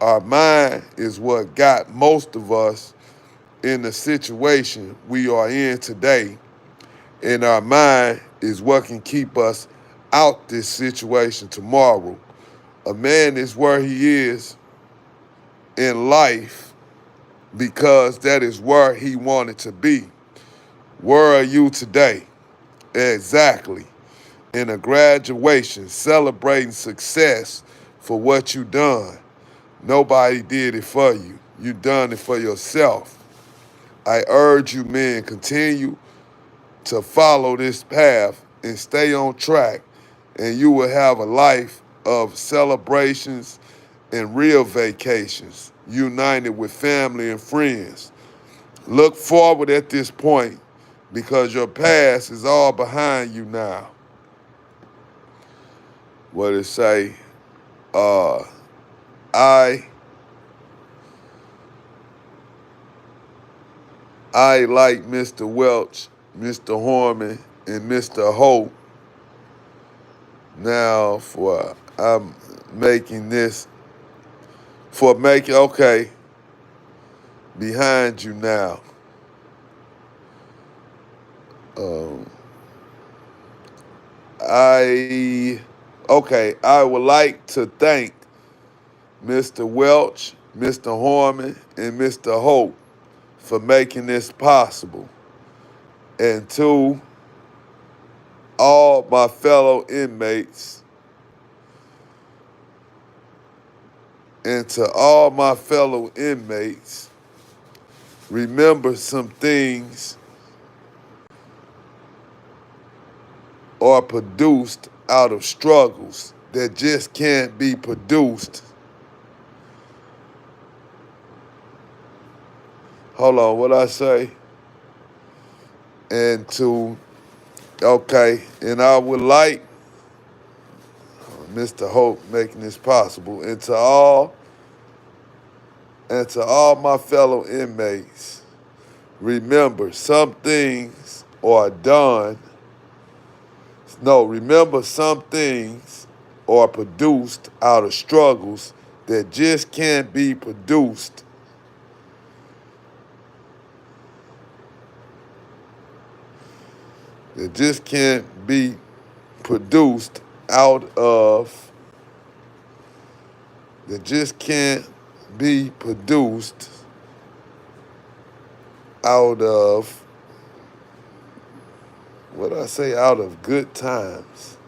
Our mind is what got most of us in the situation we are in today, and our mind is what can keep us out this situation tomorrow. A man is where he is in life because that is where he wanted to be. Where are you today? Exactly. In a graduation, celebrating success for what you done. Nobody did it for you. You done it for yourself. I urge you men, continue to follow this path and stay on track, and you will have a life of celebrations and real vacations, united with family and friends. Look forward at this point because your past is all behind you now. What it say? I like Mr. Welch, Mr. Horman, and Mr. Hope. Now I'm making this, okay, behind you now. I would like to thank Mr. Welch, Mr. Horman, and Mr. Hope for making this possible. And to all my fellow inmates, remember some things are produced out of struggles that just can't be produced. Hold on, what I say? And I would like Mr. Hope making this possible. And to all my fellow inmates, remember some things are produced out of struggles that just can't be produced. That just can't be produced out of, that just can't be produced out of, what did I say, out of good times.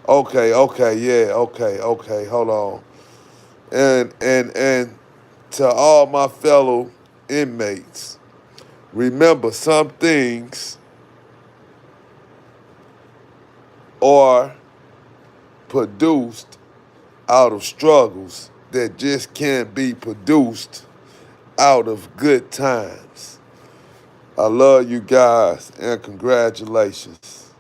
Okay, hold on. And to all my fellow inmates, remember, some things are produced out of struggles that just can't be produced out of good times. I love you guys and congratulations.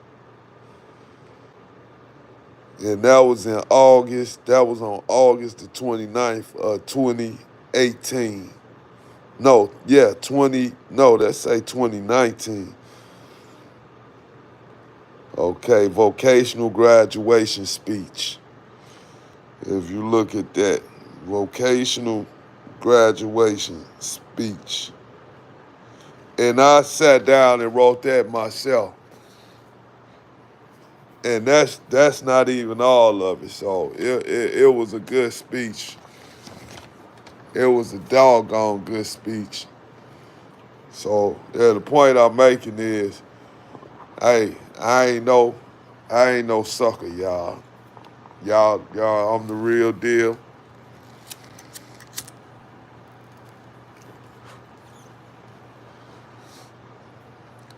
And that was in August. That was on August the 29th of 2018. No, yeah, let's say 2019. Okay, vocational graduation speech. If you look at that, vocational graduation speech. And I sat down and wrote that myself. And that's not even all of it. So it was a good speech. It was a doggone good speech. So yeah, the point I'm making is, hey, I ain't no sucker, y'all. Y'all, I'm the real deal.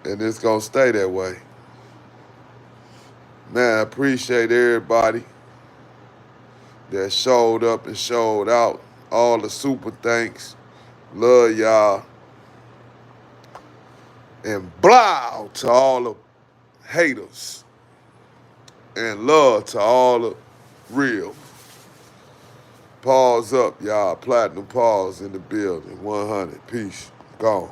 And it's gonna stay that way. Man, I appreciate everybody that showed up and showed out. All the super thanks. Love y'all. And blah to all the haters. And love to all the real. Paws up, y'all. Platinum Paws in the building. 100. Peace. Gone.